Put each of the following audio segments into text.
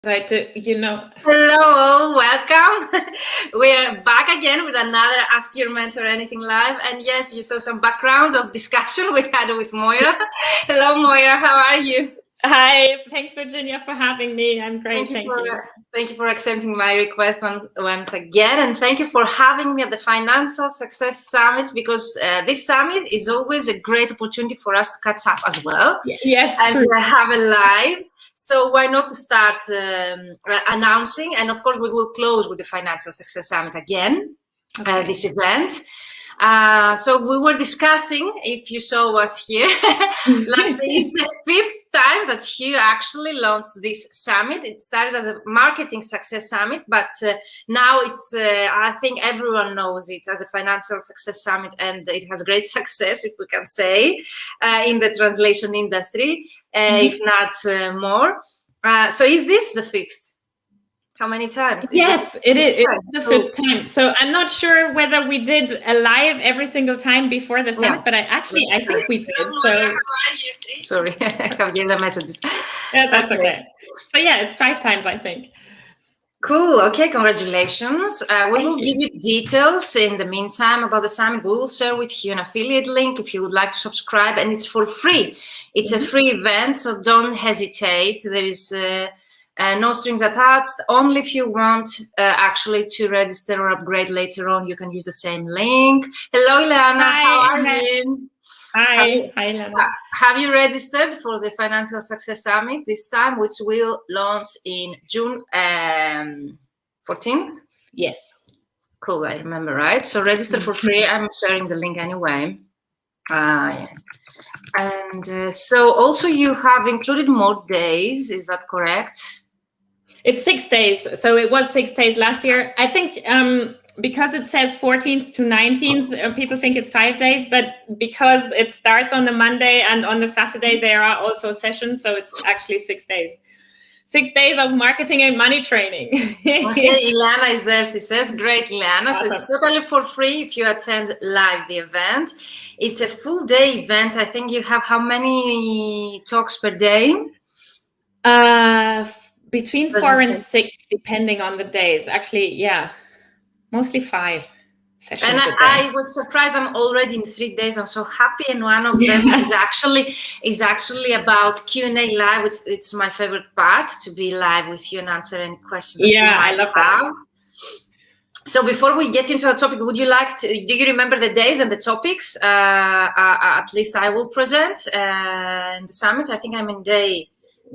Hello, welcome. We're back again with another Ask Your Mentor Anything live. And yes, you saw some background of discussion we had with Moira. Hello, Moira. How are you? Hi. Thanks, Virginia, for having me. I'm great. Thank you. Thank you for accepting my request once again. And thank you for having me at the Financial Success Summit, because this summit is always a great opportunity for us to catch up as well. Yes. And have a live. So why not to start announcing? And of course, we will close with the Financial Success Summit again, this event. So we were discussing, if you saw us here, like this is the 5th time that Hugh actually launched this summit. It started as a marketing success summit, but now it's, I think everyone knows it as a financial success summit, and it has great success, if we can say, in the translation industry, if not more. So is this the 5th? How many times? Yes, it is. It's the 5th time. So I'm not sure whether we did a live every single time before the summit, but I think we did. So sorry, I have given the messages. Yeah, that's okay. So yeah, it's 5 times, I think. Cool. Okay, congratulations. We will give you details in the meantime about the summit. We will share with you an affiliate link if you would like to subscribe, and it's for free. It's a free event, so don't hesitate. There is no strings attached. Only if you want actually to register or upgrade later on, you can use the same link. Hello, Ileana. How are you? Hi, Ileana. Have you registered for the Financial Success Summit this time, which will launch in June 14th? Yes. Cool, I remember, right? So register for free. I'm sharing the link anyway. Yeah. And so also you have included more days, is that correct? It's 6 days. So it was 6 days last year. I think because it says 14th to 19th, people think it's 5 days, but because it starts on the Monday and on the Saturday, there are also sessions. So it's actually 6 days. 6 days of marketing and money training. Okay, Ileana is there, she says. Great, Ileana. Awesome. So it's totally for free if you attend live the event. It's a full day event. I think you have how many talks per day? Between 4 and 6, depending on the days. Actually, yeah, mostly 5 sessions and a day. I was surprised. I'm already in 3 days. I'm so happy, and one of them is actually about Q&A live, which it's my favorite part, to be live with you and answer any questions that you might have. That. So before we get into our topic, would you like to, do you remember the days and the topics? At least I will present in the summit. I think I'm in day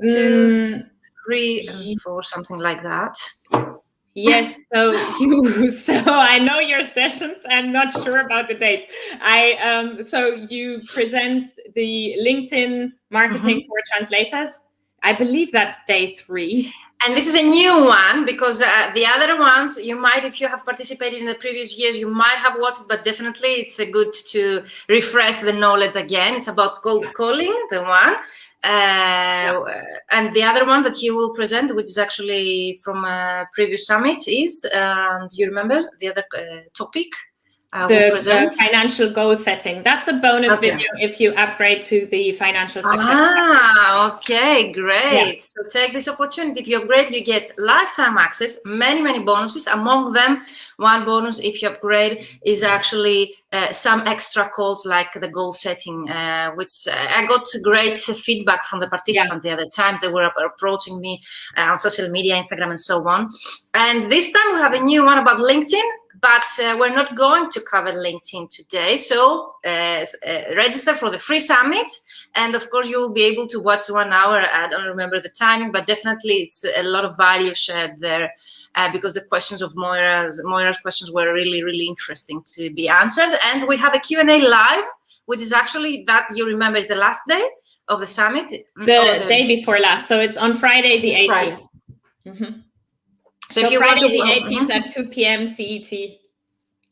2, 3, and 4, something like that. Yes, so I know your sessions. I'm not sure about the dates. So you present the LinkedIn marketing for translators. I believe that's day 3. And this is a new one, because the other ones you might, if you have participated in the previous years, you might have watched it, but definitely it's good to refresh the knowledge again. It's about cold calling, the one. And the other one that you will present, which is actually from a previous summit, is, do you remember the other topic? The financial goal setting. That's a bonus video if you upgrade to the financial success. Okay, great. Yeah. So take this opportunity. If you upgrade, you get lifetime access, many bonuses. Among them, one bonus if you upgrade is actually some extra calls like the goal setting, which I got great feedback from the participants the other times. They were approaching me on social media, Instagram, and so on. And this time we have a new one about LinkedIn. But we're not going to cover LinkedIn today. So register for the free summit. And of course, you will be able to watch 1 hour. I don't remember the timing, but definitely it's a lot of value shared there because the questions of Moira's questions were really interesting to be answered. And we have a Q&A live, which is actually, that you remember, is the last day of the summit. The day before last. So it's on Friday, the 18th. So if you Friday want to, the 18th at 2 p.m. CET.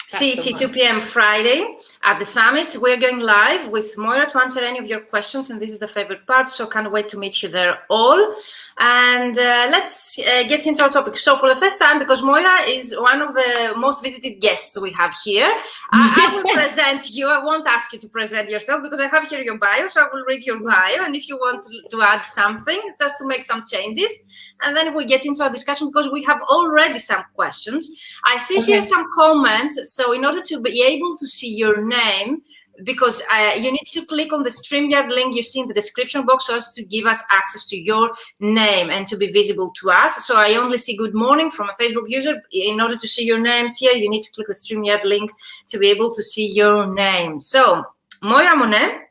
CET 2 p.m. Friday at the summit. We're going live with Moira to answer any of your questions, and this is the favorite part, so can't wait to meet you there all. And let's get into our topic. So for the first time, because Moira is one of the most visited guests we have here, I will present you. I won't ask you to present yourself because I have here your bio, so I will read your bio, and if you want to add something, just to make some changes, and then we get into our discussion because we have already some questions. I see here some comments. So in order to be able to see your name, because you need to click on the StreamYard link you see in the description box so as to give us access to your name and to be visible to us. So I only see good morning from a Facebook user. In order to see your names here, you need to click the StreamYard link to be able to see your name. So Moira Monney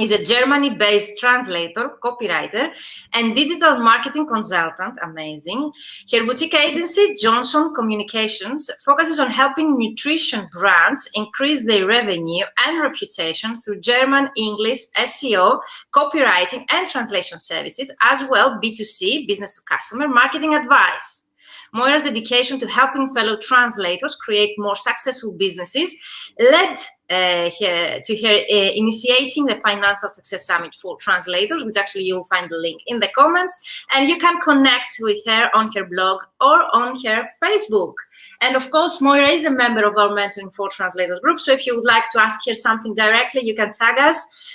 is a Germany-based translator, copywriter, and digital marketing consultant. Amazing. Her boutique agency, Johnson Communications, focuses on helping nutrition brands increase their revenue and reputation through German, English, SEO, copywriting, and translation services, as well B2C, business-to-customer, marketing advice. Moira's dedication to helping fellow translators create more successful businesses led to her initiating the Financial Success Summit for Translators, which actually you'll find the link in the comments, and you can connect with her on her blog or on her Facebook. And of course, Moira is a member of our Mentoring for Translators group, so if you would like to ask her something directly, you can tag us.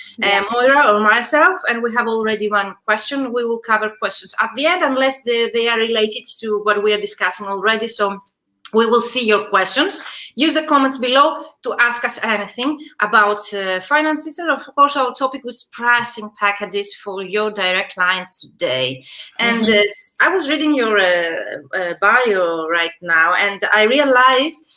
Moira or myself, and we have already one question. We will cover questions at the end unless they are related to what we are discussing already. So we will see your questions. Use the comments below to ask us anything about finances, and of course our topic was pricing packages for your direct clients today. And I was reading your bio right now, and I realized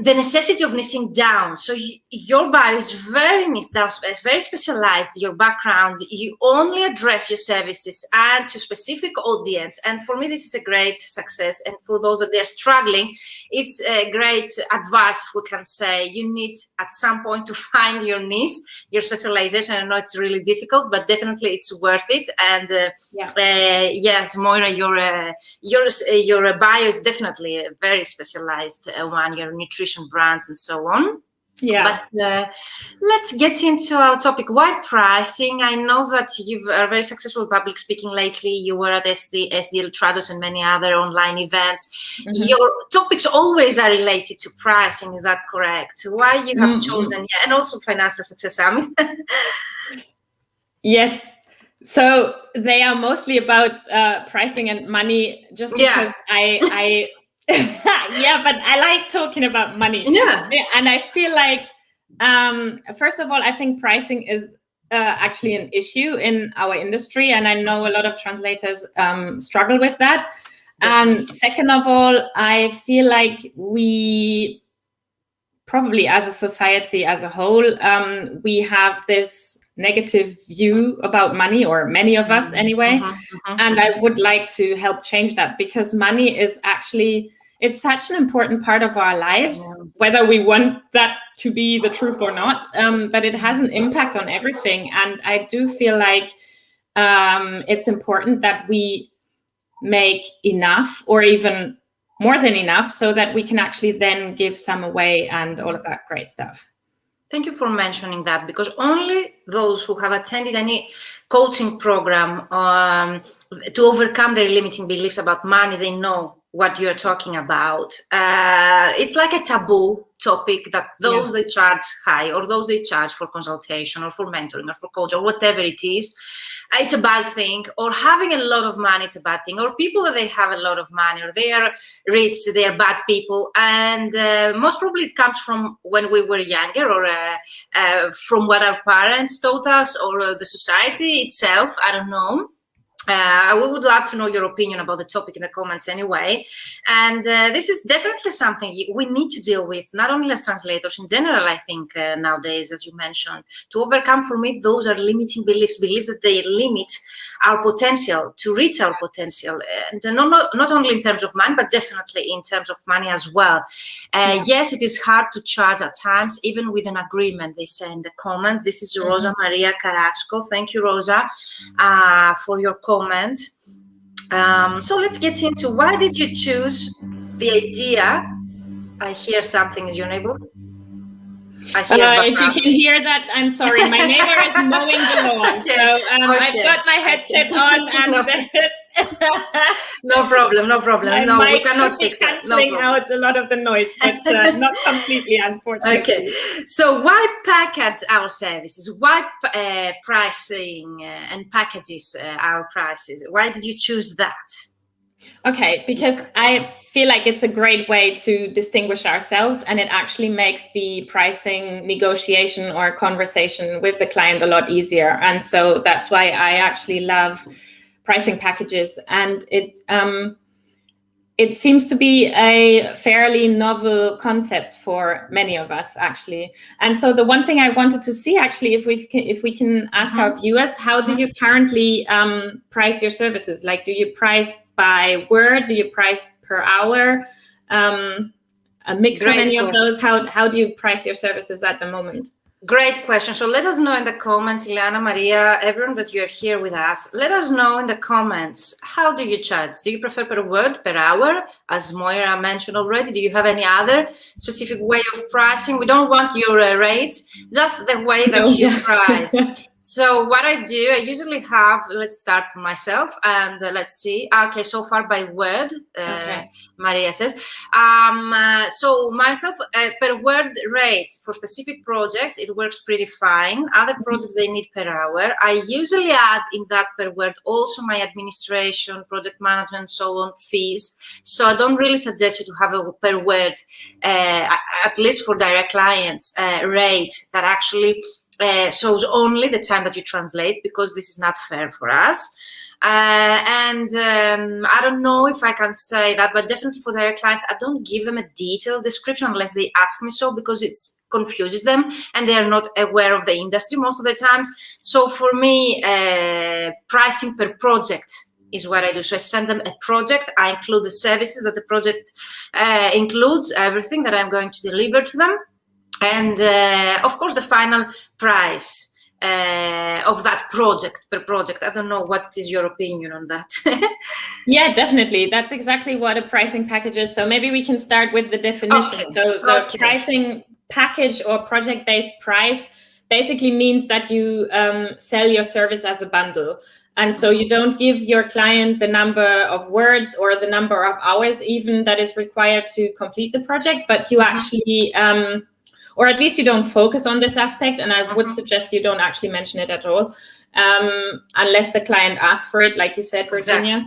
the necessity of niching down. So your bio is very niche down, very specialized, your background. You only address your services and to specific audience. And for me, this is a great success. And for those that they're struggling, it's a great advice. We can say you need at some point to find your niche, your specialization. I know it's really difficult, but definitely it's worth it. And yes, Moira, your bio is definitely a very specialized one. Your nutrition brands and so on. But let's get into our topic. Why pricing? I know that you are very successful public speaking lately. You were at SDL Trados and many other online events. Your topics always are related to pricing. Is that correct? Why you have chosen, and also Financial Success Summit? Yes. So they are mostly about pricing and money, just because I but I like talking about money. And I feel like, first of all, I think pricing is actually an issue in our industry. And I know a lot of translators struggle with that. And second of all, I feel like we probably as a society as a whole, we have this negative view about money, or many of us anyway. And I would like to help change that, because money is actually, it's such an important part of our lives, whether we want that to be the truth or not, but it has an impact on everything. And I do feel like it's important that we make enough, or even more than enough, so that we can actually then give some away and all of that great stuff. Thank you for mentioning that, because only those who have attended any coaching program to overcome their limiting beliefs about money, they know what you're talking about. It's like a taboo topic that those they charge high, or those they charge for consultation or for mentoring or for coach or whatever it is, it's a bad thing. Or having a lot of money, it's a bad thing. Or people that they have a lot of money, or they are rich, they are bad people. And most probably it comes from when we were younger, or from what our parents taught us, or the society itself. I don't know. We would love to know your opinion about the topic in the comments anyway. And this is definitely something we need to deal with, not only as translators, in general, I think, nowadays, as you mentioned. To overcome, for me, those are limiting beliefs that they limit our potential, to reach our potential. And not only in terms of money, but definitely in terms of money as well. Yes, it is hard to charge at times, even with an agreement, they say in the comments. This is Rosa Maria Carrasco. Thank you, Rosa, for your comment. So let's get into, why did you choose the idea? I hear something. Is your neighbor? I hear if you can hear that, I'm sorry. My neighbor is mowing the lawn. So I've got my headset on, and there's No problem. No, we cannot fix that. No cancelling out a lot of the noise, but not completely, unfortunately. Okay. So why package our services? Why pricing and packages our prices? Why did you choose that? Okay, because I feel like it's a great way to distinguish ourselves, and it actually makes the pricing negotiation or conversation with the client a lot easier. And so that's why I actually love pricing packages. And it seems to be a fairly novel concept for many of us, actually. And so the one thing I wanted to see, actually, if we can ask our viewers, how do you currently price your services? Like, do you price by word? Do you price per hour? A mix of any of those? How do you price your services at the moment? Great question. So let us know in the comments, Ileana, Maria, everyone that you're here with us. Let us know in the comments, how do you charge? Do you prefer per word, per hour, as Moira mentioned already? Do you have any other specific way of pricing? We don't want your rates, just the way that you price. So what I do, I usually have, let's start for myself, and let's see. Okay, so far by word, Maria says. So myself, per word rate for specific projects, it works pretty fine. Other projects, they need per hour. I usually add in that per word also my administration, project management, so on, fees. So I don't really suggest you to have a per word, at least for direct clients, rate that actually shows only the time that you translate, because this is not fair for us. I don't know if I can say that, but definitely for direct clients, I don't give them a detailed description unless they ask me so, because it confuses them and they are not aware of the industry most of the times. So for me, pricing per project is what I do. So I send them a project. I include the services that the project includes, everything that I'm going to deliver to them. And of course, the final price of that project per project. I don't know, what is your opinion on that? Yeah, definitely. That's exactly what a pricing package is. So maybe we can start with the definition. Okay. So the pricing package or project-based price basically means that you sell your service as a bundle. And so you don't give your client the number of words or the number of hours even that is required to complete the project, but you actually or at least you don't focus on this aspect, and I would suggest you don't actually mention it at all, unless the client asks for it, like you said, Virginia.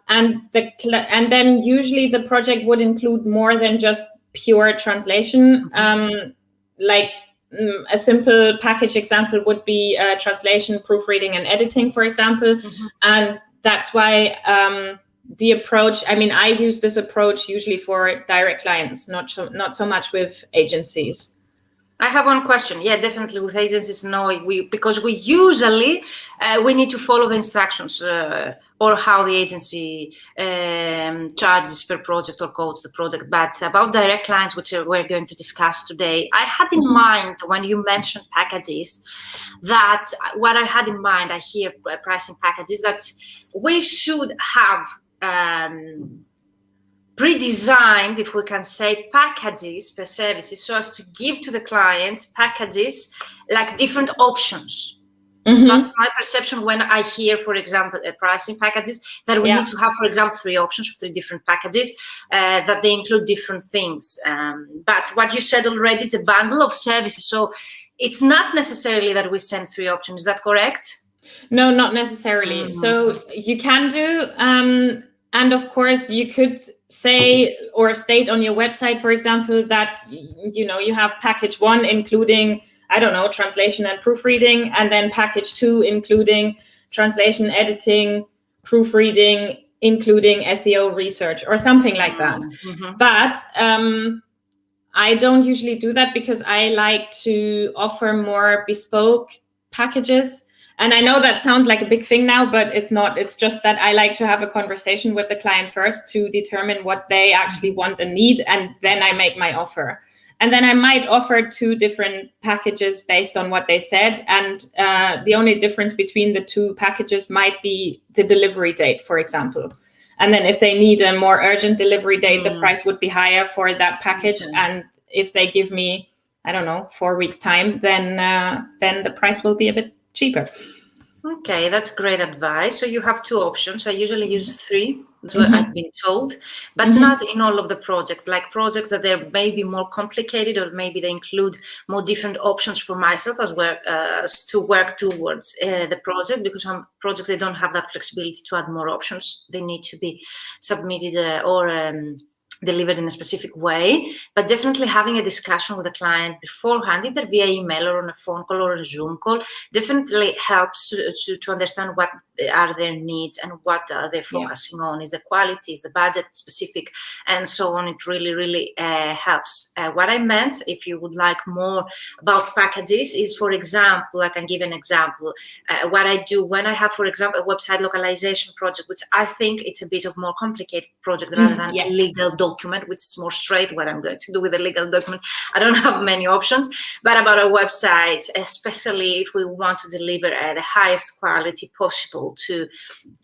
And then usually the project would include more than just pure translation. Like a simple package example would be translation, proofreading, and editing, for example. And that's why the approach, I mean, I use this approach usually for direct clients, not so much with agencies. I have one question. Yeah, definitely with agencies, no, because we usually, we need to follow the instructions or how the agency charges per project or codes the project. But about direct clients, which we're going to discuss today, I had in mind, when you mentioned packages, that what I had in mind, I hear pricing packages, that we should have pre-designed, if we can say, packages per services, so as to give to the client packages like different options. That's my perception when I hear, for example, pricing packages, that we need to have, for example, 3 options, 3 different packages, that they include different things. But what you said already, it's a bundle of services. So it's not necessarily that we send 3 options. Is that correct? No, not necessarily. So you can do, and of course you could say or state on your website, for example, that, you know, you have package 1 including, I don't know, translation and proofreading, and then package 2 including translation, editing, proofreading, including SEO research or something like that. But I don't usually do that, because I like to offer more bespoke packages. And I know that sounds like a big thing now, but it's not. It's just that I like to have a conversation with the client first to determine what they actually want and need, and then I make my offer. And then I might offer 2 different packages based on what they said. And the only difference between the 2 packages might be the delivery date, for example. And then if they need a more urgent delivery date, the price would be higher for that package. And if they give me, I don't know, 4 weeks time, then the price will be a bit cheaper. Okay, that's great advice. So you have two options. I usually use three. That's what I've been told, but not in all of the projects. Like projects that they're maybe more complicated, or maybe they include more different options for myself as well to work towards the project. Because some projects, they don't have that flexibility to add more options. They need to be submitted or delivered in a specific way. But definitely having a discussion with the client beforehand, either via email or on a phone call or a Zoom call, definitely helps to understand what are their needs and what they're focusing on. Is the quality, is the budget specific, and so on. It really, really helps. What I meant, if you would like more about packages, is, for example, I can give an example. What I do when I have, for example, a website localization project, which I think it's a bit of more complicated project rather than a legal document, which is more straight what I'm going to do with a legal document. I don't have many options, but about a website, especially if we want to deliver the highest quality possible to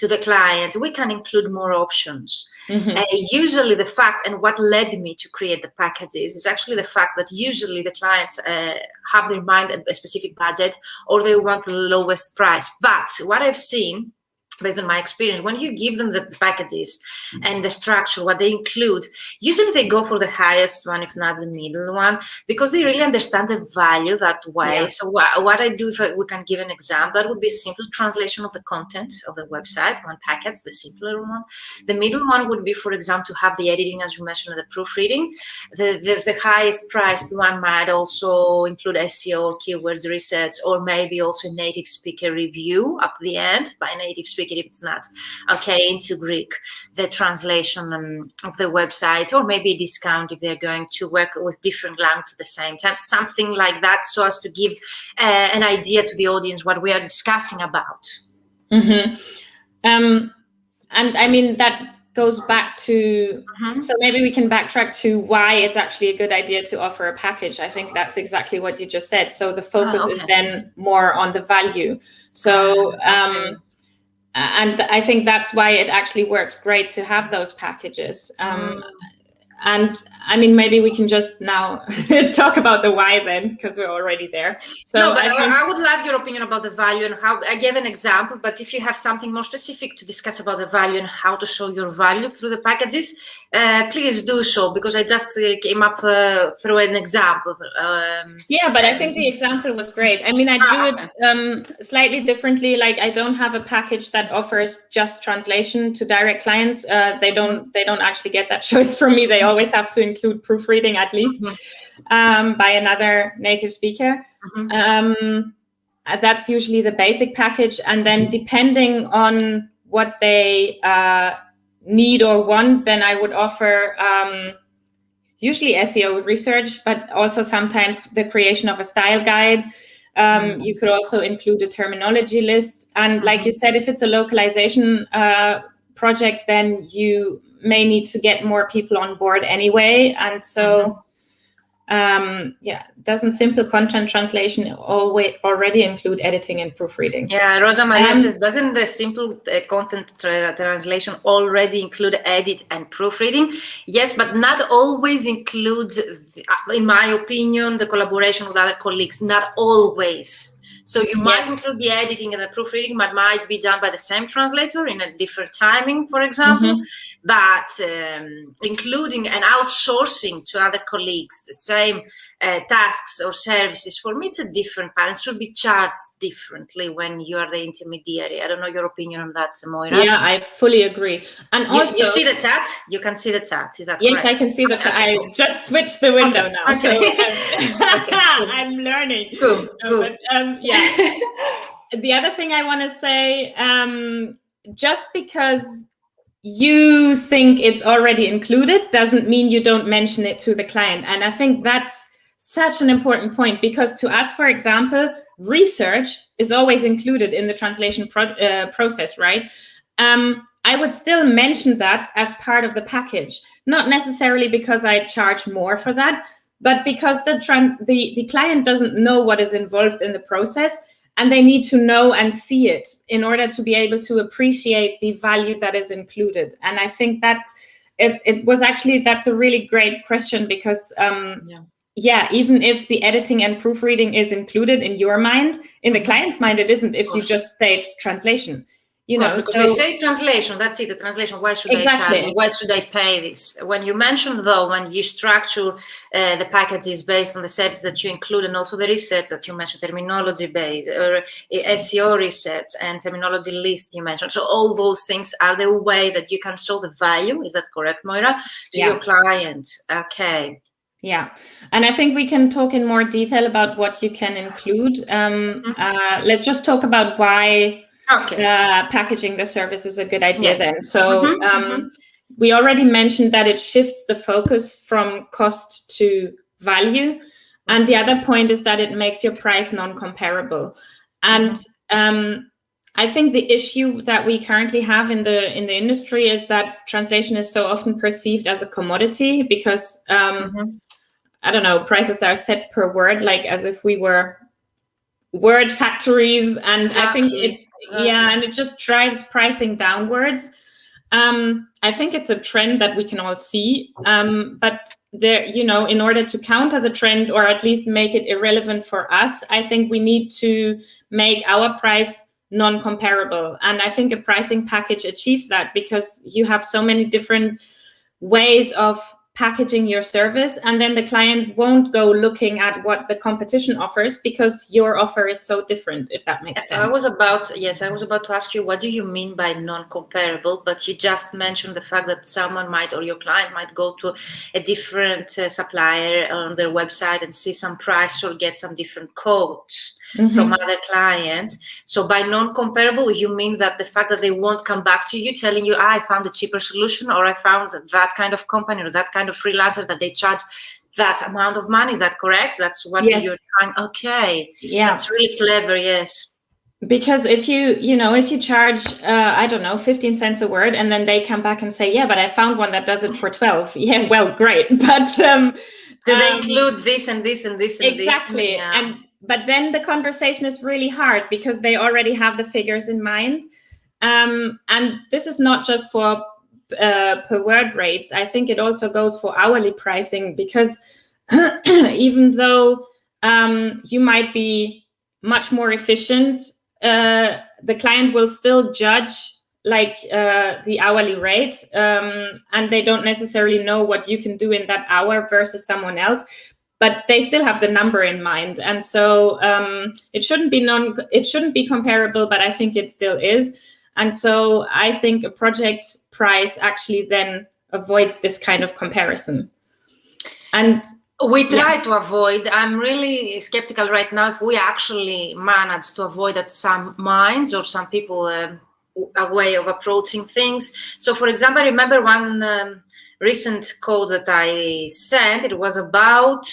the client, we can include more options. Usually the fact, and what led me to create the packages, is actually the fact that usually the clients have their mind a specific budget, or they want the lowest price. But what I've seen, based on my experience, when you give them the packages and the structure, what they include, usually they go for the highest one, if not the middle one, because they really understand the value that way. So what I do, if we can give an example, that would be a simple translation of the content of the website, one package, the simpler one. The middle one would be, for example, to have the editing, as you mentioned, the proofreading. The highest priced one might also include SEO, keywords research, or maybe also native speaker review at the end by native speaker, if it's not into Greek, the translation of the website, or maybe a discount if they're going to work with different languages at the same time, something like that, so as to give an idea to the audience what we are discussing about. And I mean, that goes back to, so maybe we can backtrack to why it's actually a good idea to offer a package. I think that's exactly what you just said. So the focus is then more on the value. So and I think that's why it actually works great to have those packages. And I mean, maybe we can just now talk about the why then, because we're already there. So no, but I would love your opinion about the value and how. I gave an example, but if you have something more specific to discuss about the value and how to show your value through the packages, please do so, because I just came up through an example. But I think the example was great. I mean, I do it slightly differently. Like, I don't have a package that offers just translation to direct clients. They don't actually get that choice from me. They always have to include proofreading at least by another native speaker. That's usually the basic package, and then depending on what they need or want, then I would offer usually SEO research, but also sometimes the creation of a style guide. You could also include a terminology list, and like you said, if it's a localization project, then you may need to get more people on board anyway. And so doesn't simple content translation already include editing and proofreading? Rosa Maria says, doesn't the simple content translation already include edit and proofreading? Yes, but not always includes, in my opinion, the collaboration with other colleagues. Not always. So you might include the editing and the proofreading, but might be done by the same translator in a different timing, for example. But including and outsourcing to other colleagues the same tasks or services, for me, it's a different pattern. It should be charged differently when you are the intermediary. I don't know your opinion on that, Moira. Yeah, I fully agree. And also, you see the chat? You can see the chat. Is that correct? Yes, I can see the chat. I just switched the window now. Okay. So I'm learning. Cool. But, the other thing I want to say, just because you think it's already included doesn't mean you don't mention it to the client. And I think that's such an important point, because to us, for example, research is always included in the translation process, right? I would still mention that as part of the package, not necessarily because I charge more for that, but because the client doesn't know what is involved in the process, and they need to know and see it in order to be able to appreciate the value that is included. And I think that's a really great question, because yeah, even if the editing and proofreading is included in your mind, in the client's mind it isn't if you just state translation. You know, because they say translation, that's it, the translation. Why should I charge? Why should I pay this? When you mentioned, though, when you structure the packages based on the services that you include and also the research that you mentioned, terminology based or SEO research and terminology list you mentioned. So all those things are the way that you can show the value. Is that correct, Moira? To your client. Okay. Yeah, and I think we can talk in more detail about what you can include. Let's just talk about why packaging the service is a good idea then. So we already mentioned that it shifts the focus from cost to value. And the other point is that it makes your price non-comparable. And I think the issue that we currently have in the industry is that translation is so often perceived as a commodity because I don't know, prices are set per word, like as if we were word factories. And I think and it just drives pricing downwards. I think it's a trend that we can all see. But there, you know, in order to counter the trend or at least make it irrelevant for us, I think we need to make our price non-comparable. And I think a pricing package achieves that because you have so many different ways of packaging your service, and then the client won't go looking at what the competition offers because your offer is so different, if that makes sense. I was about to ask you, what do you mean by non-comparable? But you just mentioned the fact that someone might, or your client might, go to a different supplier on their website and see some price or get some different quotes from other clients. So by non-comparable, you mean that the fact that they won't come back to you telling you, I found a cheaper solution, or I found that kind of company or that kind of freelancer that they charge that amount of money. Is that correct? That's what you're trying. Okay. Yeah. That's really clever. Yes. Because if you charge, I don't know, 15 cents a word, and then they come back and say, yeah, but I found one that does it for 12. Yeah, well, great. But do they include this and this and this and exactly. this? But then the conversation is really hard because they already have the figures in mind. And this is not just for per word rates. I think it also goes for hourly pricing because even though you might be much more efficient, the client will still judge like the hourly rate, and they don't necessarily know what you can do in that hour versus someone else. But they still have the number in mind, and so it shouldn't be comparable. But I think it still is, and so I think a project price actually then avoids this kind of comparison. And we try to avoid. I'm really skeptical right now if we actually manage to avoid at some minds or some people a way of approaching things. So, for example, I remember one recent code that I sent. It was about,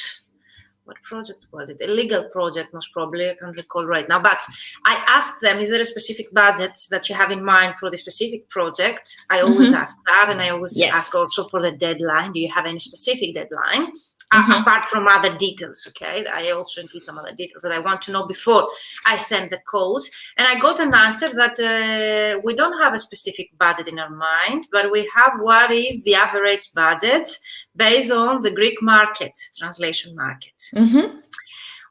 what project was it? A legal project, most probably. I can't recall right now. But I asked them, is there a specific budget that you have in mind for the specific project? I always ask that. And I always ask also for the deadline. Do you have any specific deadline? Apart from other details, okay? I also include some other details that I want to know before I send the code. And I got an answer that we don't have a specific budget in our mind, but we have what is the average budget based on the Greek market, translation market.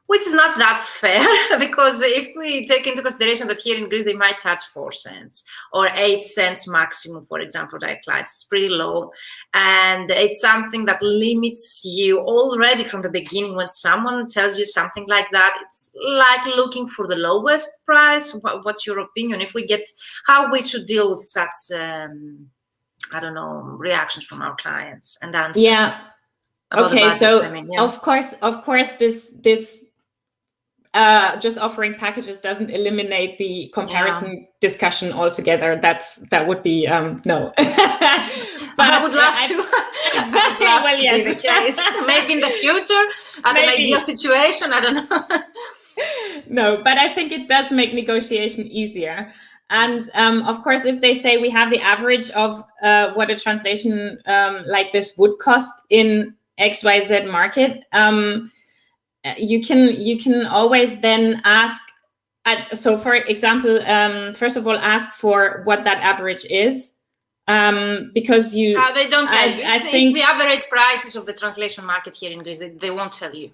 Which is not that fair, because if we take into consideration that here in Greece they might charge 4 cents or 8 cents maximum, for example, for their clients, it's pretty low. And it's something that limits you already from the beginning. When someone tells you something like that, it's like looking for the lowest price. What's your opinion? If we get, how we should deal with such, I don't know, reactions from our clients and answers? Yeah. Okay. So of course, this just offering packages doesn't eliminate the comparison discussion altogether. That would be no. But I would love to. Be the case. Maybe in the future, at an ideal situation, I don't know. No, but I think it does make negotiation easier. And of course, if they say we have the average of what a translation like this would cost in XYZ market, you can always then ask. So, for example, first of all, ask for what that average is. because you. They don't tell you. I think it's the average prices of the translation market here in Greece. They won't tell you.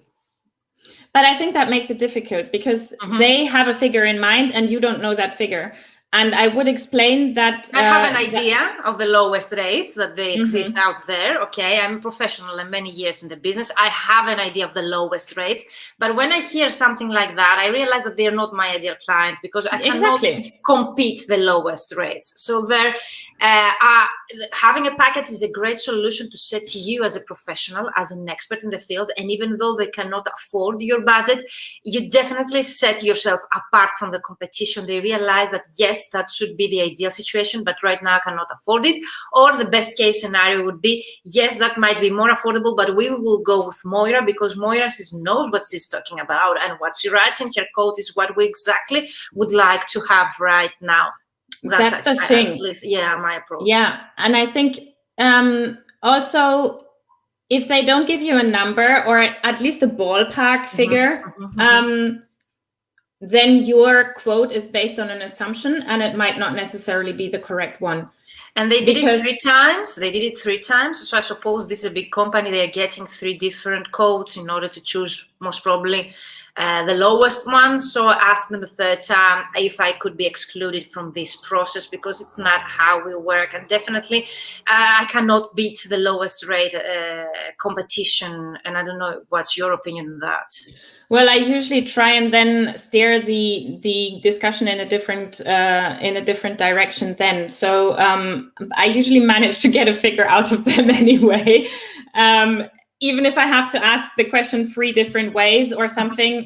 But I think that makes it difficult because they have a figure in mind and you don't know that figure. And I would explain that I have an idea of the lowest rates that they exist out there. Okay, I'm a professional and many years in the business. I have an idea of the lowest rates. But when I hear something like that, I realize that they're not my ideal client because I cannot compete the lowest rates. So having a package is a great solution to set you as a professional, as an expert in the field. And even though they cannot afford your budget, you definitely set yourself apart from the competition. They realize that, yes, that should be the ideal situation, but right now I cannot afford it. Or the best case scenario would be, yes, that might be more affordable, but we will go with Moira because Moira knows what she's talking about, and what she writes in her code is what we exactly would like to have right now. That's the thing. At least, my approach. Yeah, and I think also if they don't give you a number or at least a ballpark figure, then your quote is based on an assumption and it might not necessarily be the correct one. And they did it 3 times. They did it 3 times. So I suppose this is a big company. They're getting 3 different quotes in order to choose most probably the lowest one. So I asked them the 3rd time if I could be excluded from this process because it's not how we work. And definitely I cannot beat the lowest rate competition. And I don't know what's your opinion on that. Well, I usually try and then steer the discussion in a different direction then. So I usually manage to get a figure out of them anyway. Even if I have to ask the question 3 different ways or something,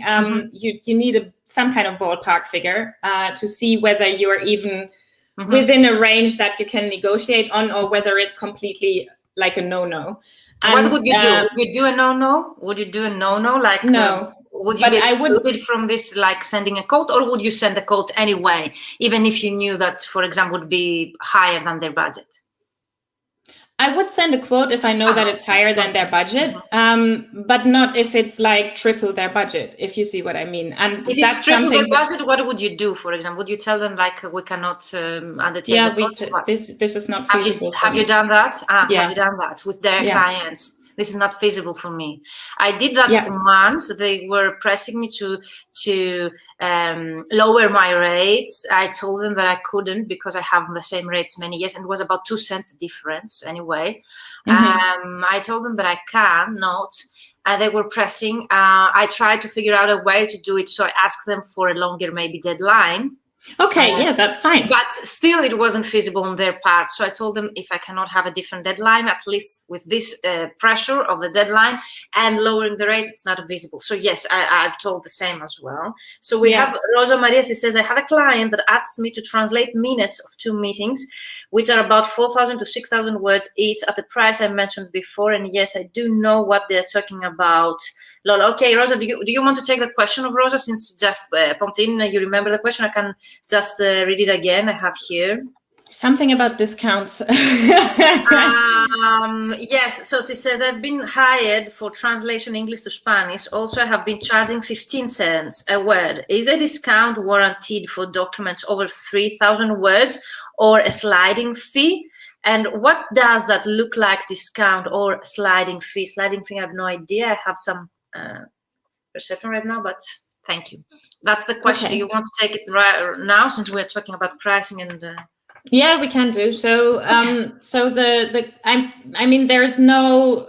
you need some kind of ballpark figure to see whether you're even within a range that you can negotiate on, or whether it's completely like a no-no. What would you do? Would you do a no-no? Would you do a no-no? Like no. Would you be excluded from this, like sending a quote, or would you send a quote anyway, even if you knew that, for example, would be higher than their budget? I would send a quote if I know that it's higher than their budget, but not if it's like triple their budget, if you see what I mean. And if it's triple their budget, what would you do, for example? Would you tell them, like, we cannot undertake the project? This is not feasible. Have you done that? Have you done that with their clients? This is not feasible for me. I did that once. They were pressing me to lower my rates. I told them that I couldn't because I have the same rates many years, and it was about 2 cents difference anyway. I told them that I cannot. They were pressing. I tried to figure out a way to do it, so I asked them for a longer maybe deadline. Okay, that's fine. But still, it wasn't feasible on their part. So I told them if I cannot have a different deadline, at least with this pressure of the deadline and lowering the rate, it's not visible. So yes, I've told the same as well. So we have Rosa Maria. She says, I have a client that asks me to translate minutes of 2 meetings, which are about 4,000 to 6,000 words each at the price I mentioned before. And yes, I do know what they're talking about. Lol. Okay, Rosa, do you want to take the question of Rosa, since just pumped in? You remember the question? I can just read it again. I have here. Something about discounts. Yes, so she says, I've been hired for translation English to Spanish. Also, I have been charging 15 cents a word. Is a discount warranted for documents over 3,000 words, or a sliding fee? And what does that look like, discount or sliding fee? Sliding fee, I have no idea. I have some perception right now, but thank you. That's the question. Okay. Do you want to take it right now, since we're talking about pricing and... Yeah, we can do. So, so I mean, there's no,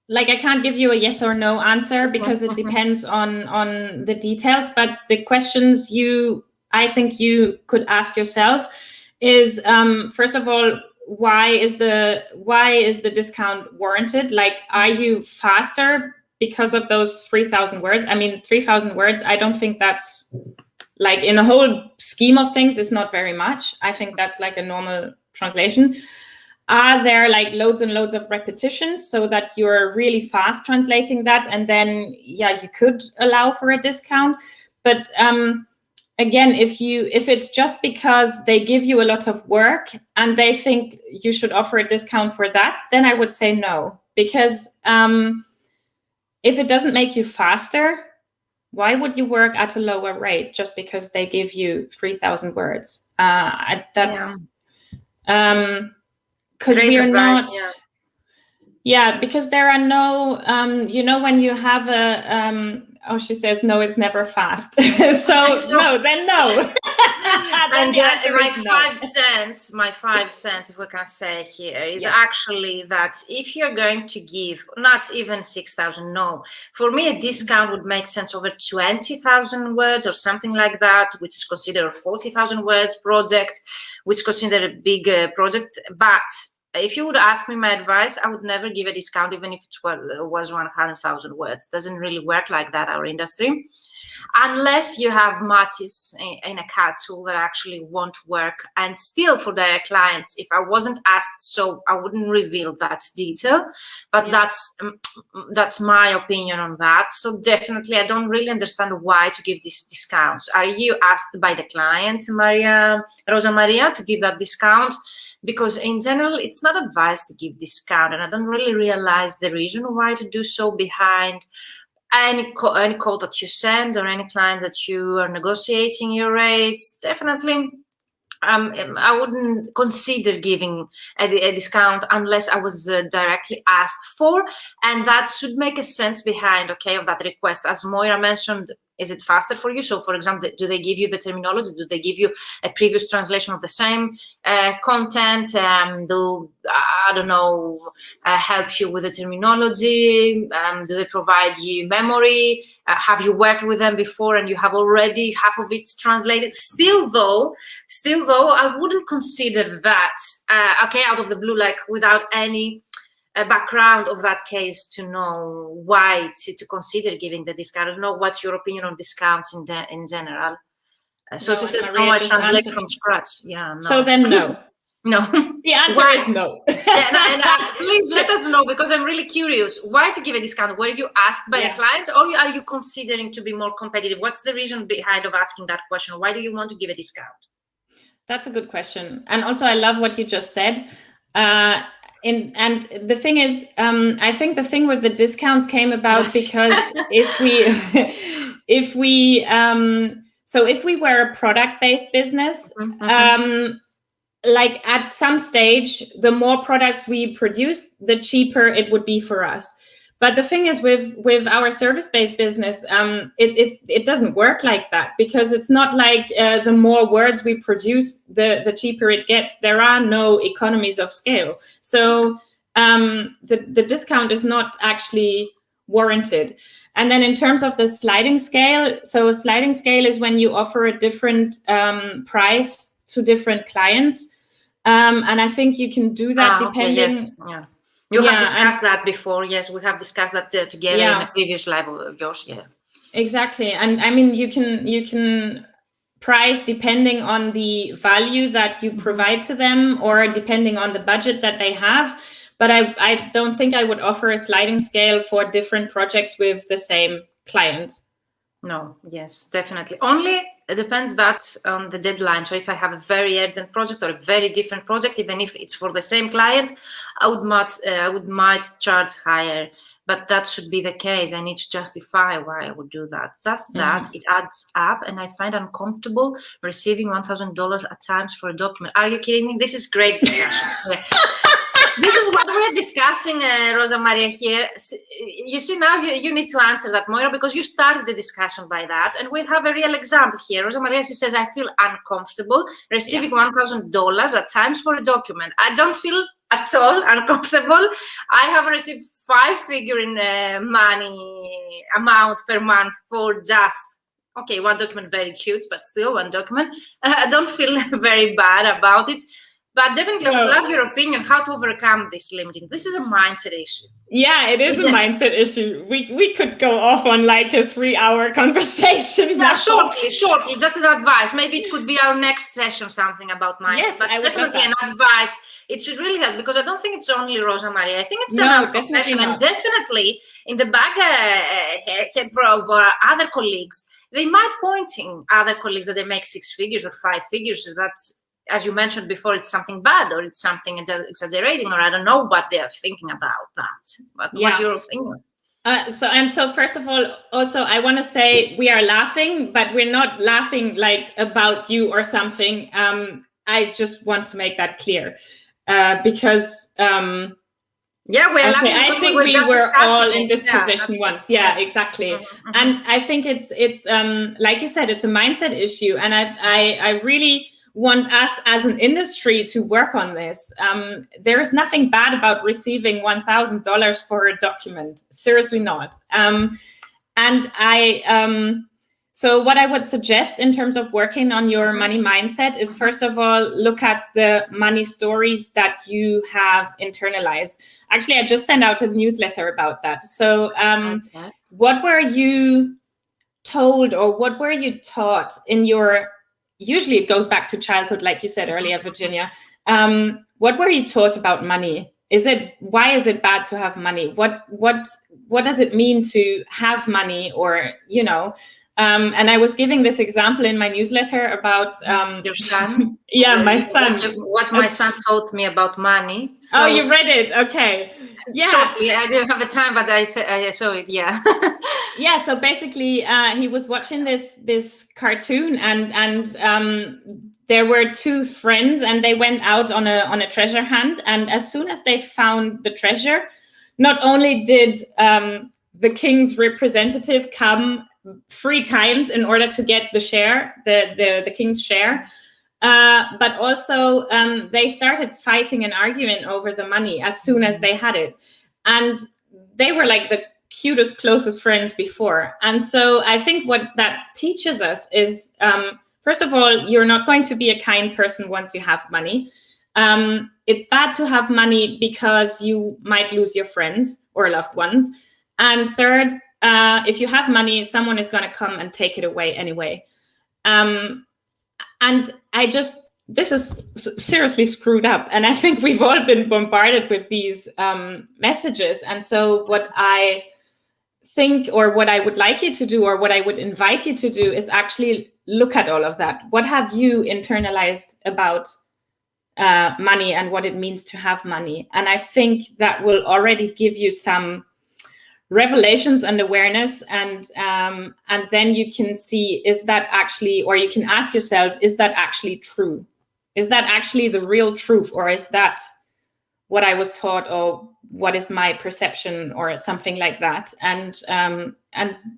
like, I can't give you a yes or no answer because it depends on the details. But the questions I think you could ask yourself is, first of all, why is the discount warranted? Like, are you faster because of those 3,000 words? I mean, 3,000 words, I don't think that's, like, in the whole scheme of things, it's not very much. I think that's like a normal translation. Are there like loads and loads of repetitions so that you're really fast translating that? And then, yeah, you could allow for a discount. But again, if it's just because they give you a lot of work and they think you should offer a discount for that, then I would say no. Because if it doesn't make you faster, why would you work at a lower rate just because they give you 3,000 words? because we are advice, not. yeah. Yeah, because there are no, when you have she says, no, it's never fast. so no, then no. And my no. 5 cents, if we can say here, is actually that if you're going to give not even 6,000, no, for me a discount would make sense over 20,000 words or something like that, which is considered a 40,000 words project, which is considered a big project. But if you would ask me my advice, I would never give a discount, even if it was 100,000 words. Doesn't really work like that, our industry. Unless you have matches in a CAD tool that actually won't work. And still for their clients, if I wasn't asked, so I wouldn't reveal that detail. But that's my opinion on that. So definitely, I don't really understand why to give these discounts. Are you asked by the client, Rosa Maria, to give that discount? Because in general, it's not advised to give discount, and I don't really realize the reason why to do so behind any call that you send or any client that you are negotiating your rates. Definitely, I wouldn't consider giving a discount unless I was directly asked for, and that should make a sense behind, of that request. As Moira mentioned, is it faster for you? So, for example, do they give you the terminology? Do they give you a previous translation of the same content? Do, I don't know, help you with the terminology? Do they provide you memory? Have you worked with them before and you have already half of it translated? Still though, I wouldn't consider that, out of the blue, like without any background of that case to know why to consider giving the discount. I don't know what's your opinion on discounts in general. So she says, no, I translate from scratch. Yeah, no. So then no. No. The answer is no. Please let us know, because I'm really curious. Why to give a discount? Were you asked by the client, or are you considering to be more competitive? What's the reason behind of asking that question? Why do you want to give a discount? That's a good question. And also, I love what you just said. And the thing is, I think the thing with the discounts came about because if we were a product-based business, like at some stage, the more products we produce, the cheaper it would be for us. But the thing is, with our service-based business, it doesn't work like that, because it's not like the more words we produce, the cheaper it gets. There are no economies of scale. So the discount is not actually warranted. And then in terms of the sliding scale, so a sliding scale is when you offer a different price to different clients. And I think you can do that depending... Okay, yes. Yeah. You have discussed that before. Yes, we have discussed that together in a previous live of yours. Yeah, exactly. And I mean, you can price depending on the value that you provide to them, or depending on the budget that they have. But I don't think I would offer a sliding scale for different projects with the same client. No, yes, definitely. Only it depends that on the deadline. So if I have a very urgent project or a very different project, even if it's for the same client, I might charge higher. But that should be the case. I need to justify why I would do that. Just that it adds up, and I find uncomfortable receiving $1,000 at times for a document. Are you kidding me? This is great discussion. This is what we're discussing, Rosa Maria, here. You see, now you need to answer that, Moira, because you started the discussion by that. And we have a real example here. Rosa Maria, she says, I feel uncomfortable receiving $1,000 at times for a document. I don't feel at all uncomfortable. I have received 5-figure in money amount per month for just, one document, very cute, but still one document. I don't feel very bad about it. But definitely, I would love your opinion how to overcome this limiting. This is a mindset issue. Yeah, it is a mindset issue. We could go off on like a 3-hour conversation. Yeah, shortly, just an advice. Maybe it could be our next session, something about mindset. Yes, but definitely an advice. It should really help, because I don't think it's only Rosa Maria. I think it's a profession, and definitely in the back head of other colleagues, they might pointing other colleagues that they make 6 figures or 5 figures. That's, as you mentioned before, it's something bad, or it's something exaggerating, or I don't know what they're thinking about that. But what's your opinion? So first of all, also, I want to say we are laughing, but we're not laughing like about you or something. I just want to make that clear. because yeah, we're laughing. I think we were all in this position once. Yeah, exactly. Mm-hmm. And I think it's like you said, it's a mindset issue, and I really want us as an industry to work on this. There is nothing bad about receiving $1,000 for a document. Seriously not. And so what I would suggest in terms of working on your money mindset is, first of all, look at the money stories that you have internalized. Actually, I just sent out a newsletter about that. So what were you told, or what were you taught in your, usually it goes back to childhood, like you said earlier, Virginia. What were you taught about money? Why is it bad to have money? What does it mean to have money? Or, you know, and I was giving this example in my newsletter about your son. Yeah, so my son. What my son taught me about money. So, oh, you read it? Okay. Yeah. Shortly, I didn't have the time, but I saw it. Yeah. Yeah. So basically, he was watching this cartoon, and there were two friends, and they went out on a treasure hunt. And as soon as they found the treasure, not only did the king's representative come 3 times in order to get the share, the king's share, but also they started fighting and arguing over the money as soon as they had it. And they were like the cutest, closest friends before. And so I think what that teaches us is, first of all, you're not going to be a kind person once you have money. It's bad to have money because you might lose your friends or loved ones. And third, if you have money, someone is going to come and take it away anyway. And this is seriously screwed up. And I think we've all been bombarded with these messages. And so what I think, or what I would like you to do, or what I would invite you to do, is actually look at all of that. What have you internalized about money and what it means to have money? And I think that will already give you some revelations and awareness, and then you can see, is that actually, or you can ask yourself, is that actually true? Is that actually the real truth, or is that what I was taught, or what is my perception, or something like that? And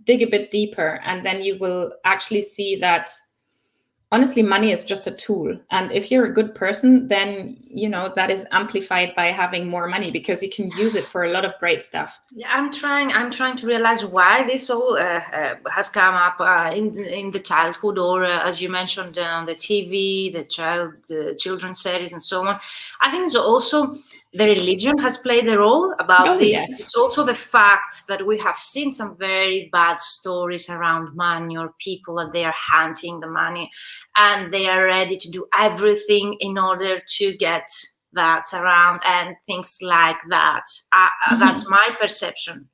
dig a bit deeper, and then you will actually see that honestly, money is just a tool. And if you're a good person, then, you know, that is amplified by having more money, because you can use it for a lot of great stuff. Yeah, I'm trying to realize why this all has come up in the childhood, or as you mentioned, on the TV, the children's series and so on. I think it's also the religion has played a role about this. Yes. It's also the fact that we have seen some very bad stories around money, or people that they are hunting the money and they are ready to do everything in order to get that around and things like that. That's my perception.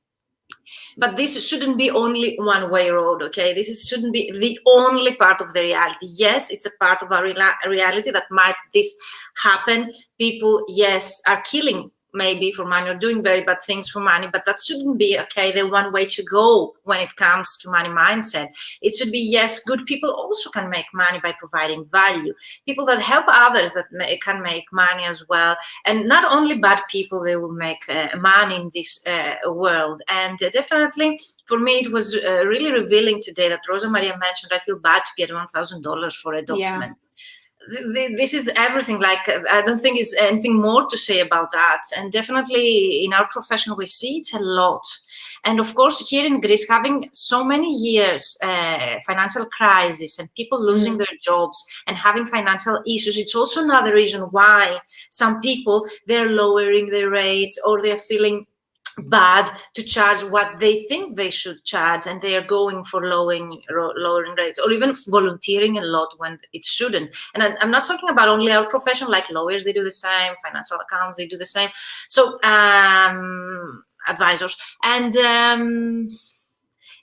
But this shouldn't be only one-way road, okay? This shouldn't be the only part of the reality. Yes, it's a part of our reality that might this happen. People, yes, are killing maybe for money, or doing very bad things for money, but that shouldn't be, okay, the one way to go when it comes to money mindset. It should be, yes, good people also can make money by providing value. People that help others that can make money as well. And not only bad people, they will make money in this world. And definitely, for me, it was really revealing today that Rosa Maria mentioned, I feel bad to get $1,000 for a document. Yeah. This is everything. Like, I don't think there's anything more to say about that. And definitely in our profession, we see it a lot. And of course, here in Greece, having so many years, financial crisis and people losing their jobs and having financial issues, it's also another reason why some people, they're lowering their rates, or they're feeling bad to charge what they think they should charge, and they are going for lowering rates, or even volunteering a lot when it shouldn't. And I'm not talking about only our profession, like lawyers, they do the same, financial accountants, they do the same. So advisors, and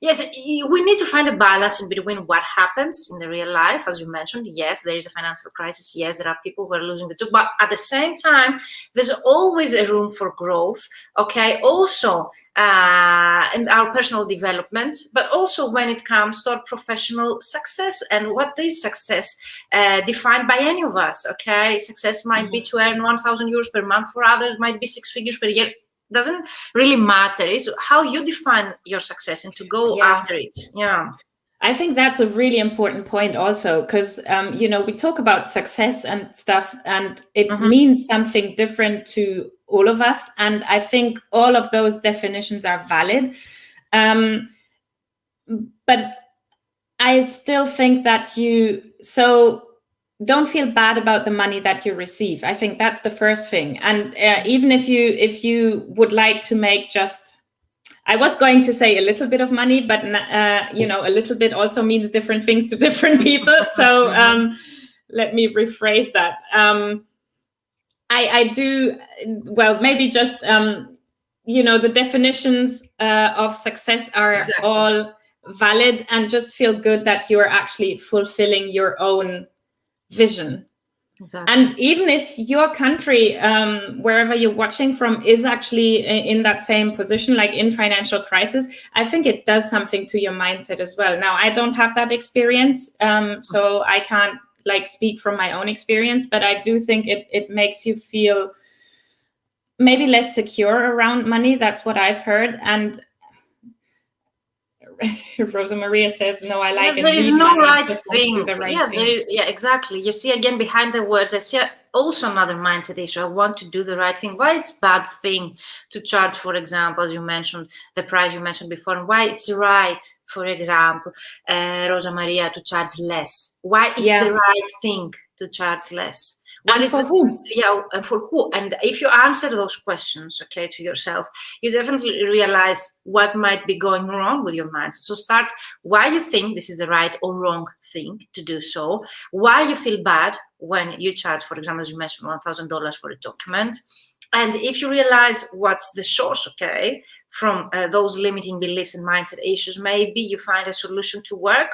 Yes, we need to find a balance in between what happens in the real life, as you mentioned. Yes, there is a financial crisis. Yes, there are people who are losing the job, but at the same time, there's always a room for growth. Okay, also in our personal development, but also when it comes to our professional success and what is success defined by any of us. Okay, success might be to earn 1,000 euros per month. For others, might be 6 figures per year. Doesn't really matter. It's how you define your success and to go after it. Yeah, I think that's a really important point also, because you know, we talk about success and stuff, and it means something different to all of us, and I think all of those definitions are valid, but I still think that don't feel bad about the money that you receive. I think that's the first thing. And even if you would like to make just, I was going to say a little bit of money, but you know, a little bit also means different things to different people. So let me rephrase that. I do, well, maybe just, you know, the definitions of success are all valid, and just feel good that you are actually fulfilling your own vision. And even if your country, wherever you're watching from, is actually in that same position, like in financial crisis, I think it does something to your mindset as well. Now, I don't have that experience, so I can't like speak from my own experience, but I do think it makes you feel maybe less secure around money. That's what I've heard. And Rosa Maria says, no, I like it. There is no right thing. Yeah, exactly. You see, again, behind the words, I see also another mindset issue. I want to do the right thing. Why it's a bad thing to charge, for example, as you mentioned, the price you mentioned before, and why it's right, for example, Rosa Maria, to charge less. Why it's the right thing to charge less. And for who? Yeah, and for who? And if you answer those questions, okay, to yourself, you definitely realize what might be going wrong with your mindset. So start why you think this is the right or wrong thing to do so, why you feel bad when you charge, for example, as you mentioned, $1,000 for a document. And if you realize what's the source, okay, from those limiting beliefs and mindset issues, maybe you find a solution to work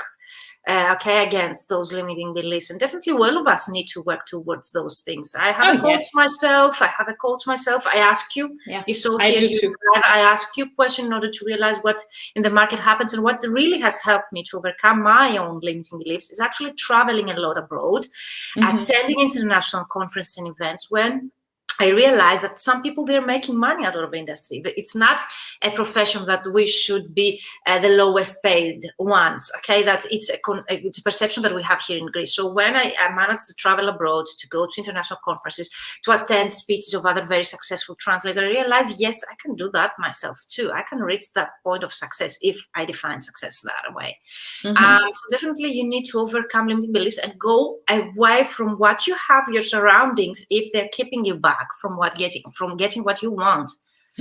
against those limiting beliefs. And definitely all of us need to work towards those things. I have a coach myself. I ask you, you saw here, I ask you questions in order to realize what in the market happens. And what really has helped me to overcome my own limiting beliefs is actually traveling a lot abroad, attending international conferences and events when I realized that some people, they're making money out of the industry. It's not a profession that we should be the lowest paid ones, okay? That it's a perception that we have here in Greece. So when I managed to travel abroad, to go to international conferences, to attend speeches of other very successful translators, I realized, yes, I can do that myself too. I can reach that point of success if I define success that way. So definitely you need to overcome limiting beliefs and go away from what you have, your surroundings, if they're keeping you back from getting what you want.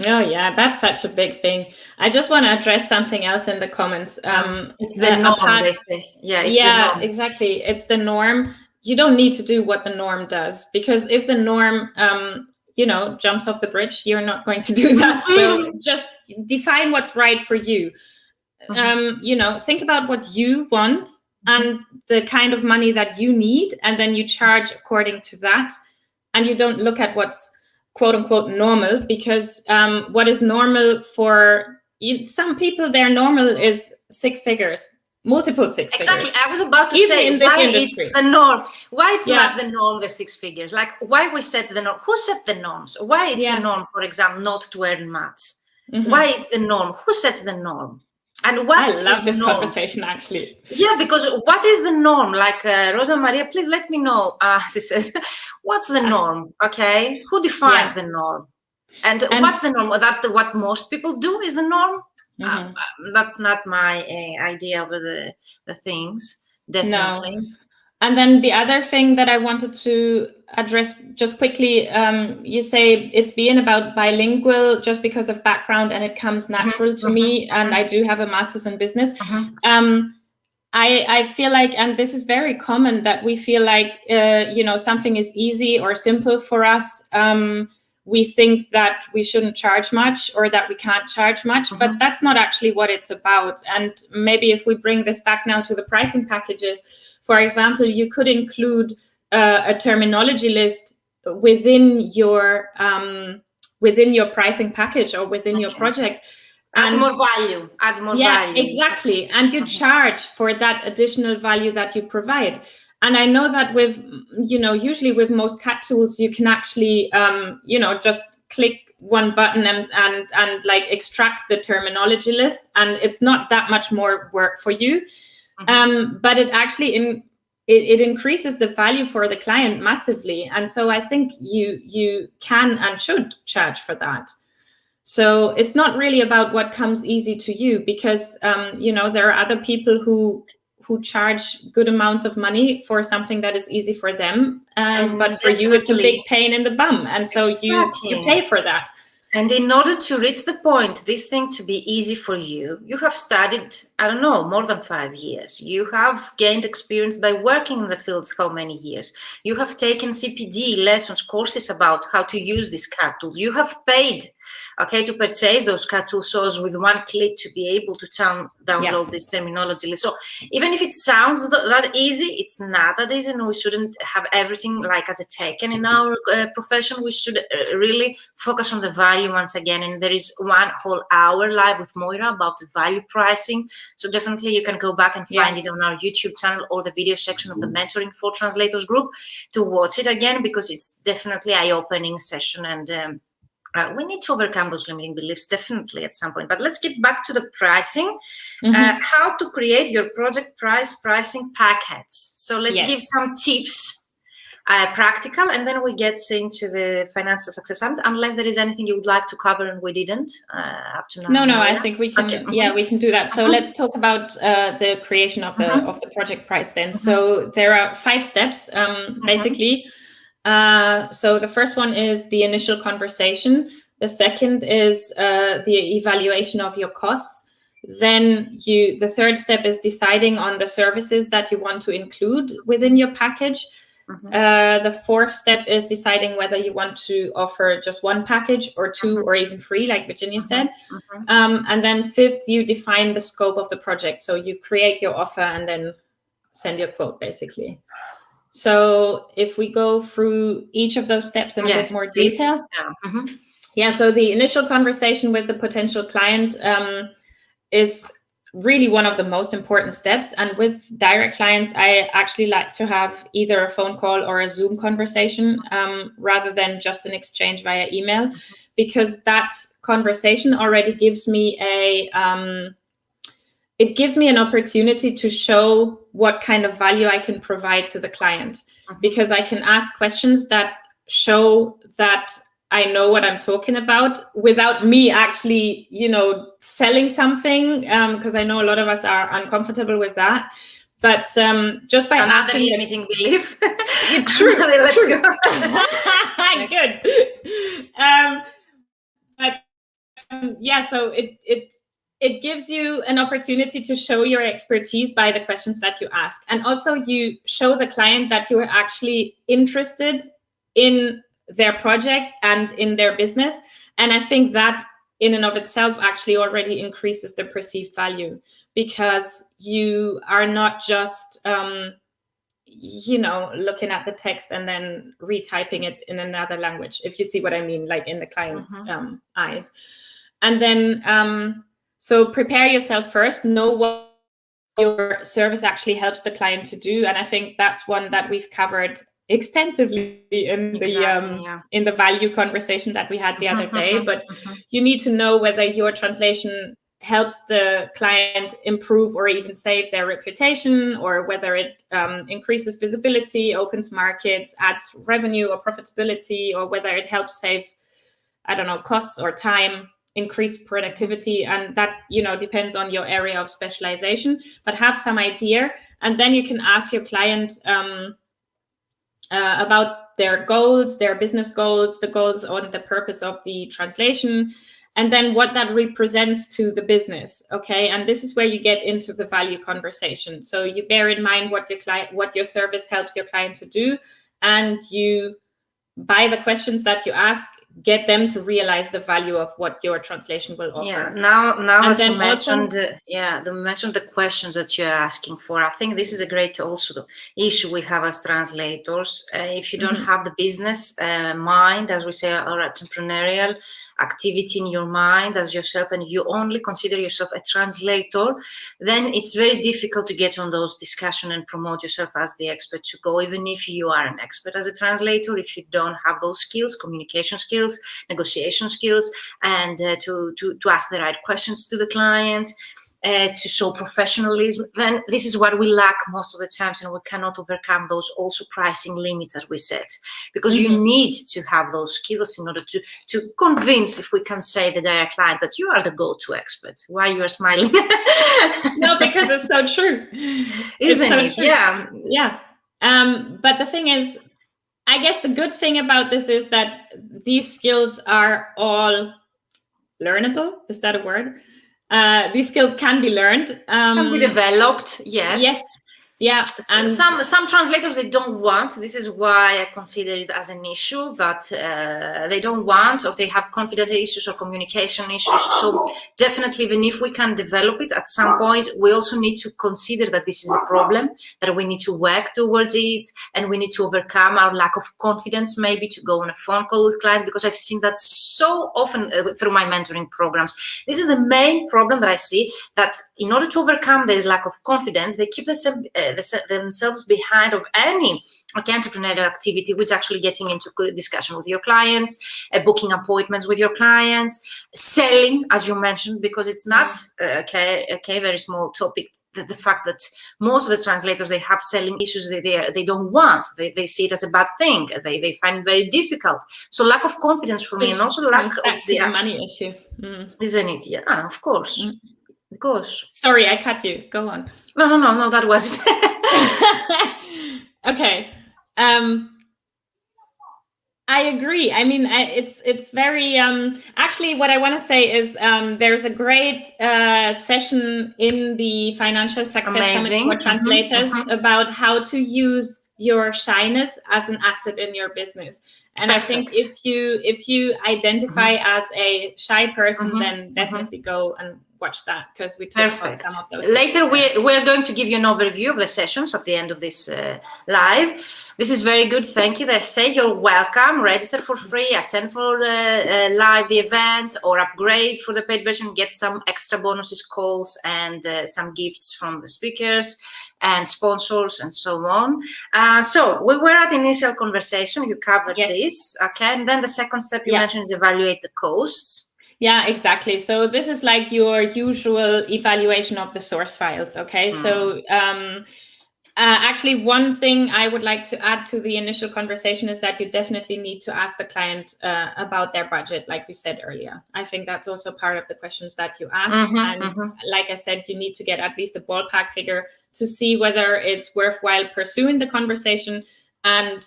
Oh yeah, that's such a big thing. I just want to address something else in the comments. It's the norm, they say. Yeah, it's the norm. Exactly. It's the norm. You don't need to do what the norm does, because if the norm you know, jumps off the bridge, you're not going to do that. So just define what's right for you. You know, think about what you want and the kind of money that you need, and then you charge according to that. And you don't look at what's quote unquote normal, because what is normal for some people, their normal is 6 figures, multiple 6 figures. Exactly. I was about to say why it's the norm. Why it's not the norm, the 6 figures? Like why we set the norm? Who set the norms? Why it's the norm, for example, not to earn maths? Why it's the norm? Who sets the norm? And what I love this conversation, actually. Yeah, because what is the norm? Like Rosa Maria, please let me know. She says, what's the norm? Okay, who defines the norm? And what's the norm? That what most people do is the norm? That's not my idea of the things, definitely. No. And then the other thing that I wanted to address just quickly, you say it's being about bilingual just because of background, and it comes natural to me, and I do have a master's in business. I feel like, and this is very common, that we feel like, you know, something is easy or simple for us we think that we shouldn't charge much or that we can't charge much, but that's not actually what it's about. And maybe if we bring this back now to the pricing packages, for example, you could include a terminology list within your pricing package or within your project. Add more value. Yeah, exactly. And you charge for that additional value that you provide. And I know that with, usually with most CAT tools, you can actually, just click one button and like extract the terminology list, and it's not that much more work for you. But it actually it increases the value for the client massively. And so I think you can and should charge for that. So it's not really about what comes easy to you, because there are other people who charge good amounts of money for something that is easy for them, but for you it's a big pain in the bum, and so you pay for that. And in order to reach the point, this thing to be easy for you, you have studied, I don't know, more than 5 years. You have gained experience by working in the field how many years? You have taken CPD lessons, courses about how to use these CAT tools. You have paid, to purchase those CAT tools with one click to be able to download this terminology. So even if it sounds that easy, it's not that easy, and we shouldn't have everything like as a taken in our profession. We should really focus on the value once again. And there is one whole hour live with Moira about the value pricing. So definitely you can go back and find it on our YouTube channel or the video section of the Mentoring for Translators group to watch it again, because it's definitely an eye-opening session. And we need to overcome those limiting beliefs definitely at some point. But let's get back to the pricing, how to create your project pricing packets. So let's give some tips, practical, and then we get into the financial success. Unless there is anything you would like to cover and we didn't up to now. No, I think we can. Yeah, we can do that. So let's talk about the creation of the project price then. So there are 5 steps basically. So the first one is the initial conversation. The second is the evaluation of your costs. Then the third step is deciding on the services that you want to include within your package. The fourth step is deciding whether you want to offer just one package or 2 or even 3, like Virginia said. And then fifth, you define the scope of the project. So you create your offer and then send your quote, basically. So if we go through each of those steps in a bit more detail. So the initial conversation with the potential client is really one of the most important steps. And with direct clients, I actually like to have either a phone call or a Zoom conversation rather than just an exchange via email, because that conversation already gives me it gives me an opportunity to show what kind of value I can provide to the client, because I can ask questions that show that I know what I'm talking about without me actually, selling something, because I know a lot of us are uncomfortable with that. But just by another asking limiting belief. True. Let's go. Good. So it gives you an opportunity to show your expertise by the questions that you ask. And also you show the client that you are actually interested in their project and in their business. And I think that in and of itself actually already increases the perceived value, because you are not just, looking at the text and then retyping it in another language, if you see what I mean, like in the client's eyes. And then, so prepare yourself first, know what your service actually helps the client to do. And I think that's one that we've covered extensively in the value conversation that we had the other day. But you need to know whether your translation helps the client improve or even save their reputation, or whether it increases visibility, opens markets, adds revenue or profitability, or whether it helps save, costs or time, increase productivity. And that, depends on your area of specialization, but have some idea. And then you can ask your client about their goals, their business goals, the goals on the purpose of the translation, and then what that represents to the business. Okay. And this is where you get into the value conversation. So you bear in mind what your service helps your client to do. And you, by the questions that you ask, get them to realize the value of what your translation will offer. Yeah, now And that you then mentioned, mentioned the questions that you're asking for, I think this is a great also issue we have as translators. If you don't have the business mind, as we say, or entrepreneurial activity in your mind as yourself, and you only consider yourself a translator, then it's very difficult to get on those discussions and promote yourself as the expert to go, even if you are an expert as a translator, if you don't have those skills, communication skills, negotiation skills, and to ask the right questions to the client, to show professionalism, then this is what we lack most of the times, and we cannot overcome those also pricing limits that we set, because you need to have those skills in order to convince, if we can say, the direct clients that you are the go-to expert. Why you are smiling? No, because it's so true. Isn't it? True. Yeah. Yeah. But the thing is, I guess the good thing about this is that these skills are all learnable. Is that a word? These skills can be learned. Can be developed, yes. Yes. Yeah. And some translators, they don't want. This is why I consider it as an issue, that they don't want, or they have confidence issues or communication issues. So definitely, even if we can develop it at some point, we also need to consider that this is a problem, that we need to work towards it, and we need to overcome our lack of confidence, maybe to go on a phone call with clients, because I've seen that so often through my mentoring programs. This is the main problem that I see, that in order to overcome their lack of confidence, they keep themselves behind of any entrepreneurial activity, which actually getting into good discussion with your clients, booking appointments with your clients, selling, as you mentioned, because it's not very small topic. The fact that most of the translators, they have selling issues they don't want. They see it as a bad thing. They find it very difficult. So lack of confidence for me, and also lack of the money issue, isn't it? Yeah, of course. Of course. Sorry, I cut you. Go on. No, that was it. Okay. I agree. I mean, it's very actually what I want to say is there's a great session in the Financial Success Summit for Translators about how to use your shyness as an asset in your business. And I think if you identify as a shy person, then definitely go and watch that, because we talk about some of those. Later, we're going to give you an overview of the sessions at the end of this live. This is very good. Thank you. They say you're welcome. Register for free, attend for live the event, or upgrade for the paid version. Get some extra bonuses, calls, and some gifts from the speakers and sponsors and so on. So we were at initial conversation. You covered this, okay? And then the second step you mentioned is evaluate the costs. Yeah, exactly. So this is like your usual evaluation of the source files, okay? So actually, one thing I would like to add to the initial conversation is that you definitely need to ask the client about their budget, like we said earlier. I think that's also part of the questions that you ask. Like I said, you need to get at least a ballpark figure to see whether it's worthwhile pursuing the conversation, and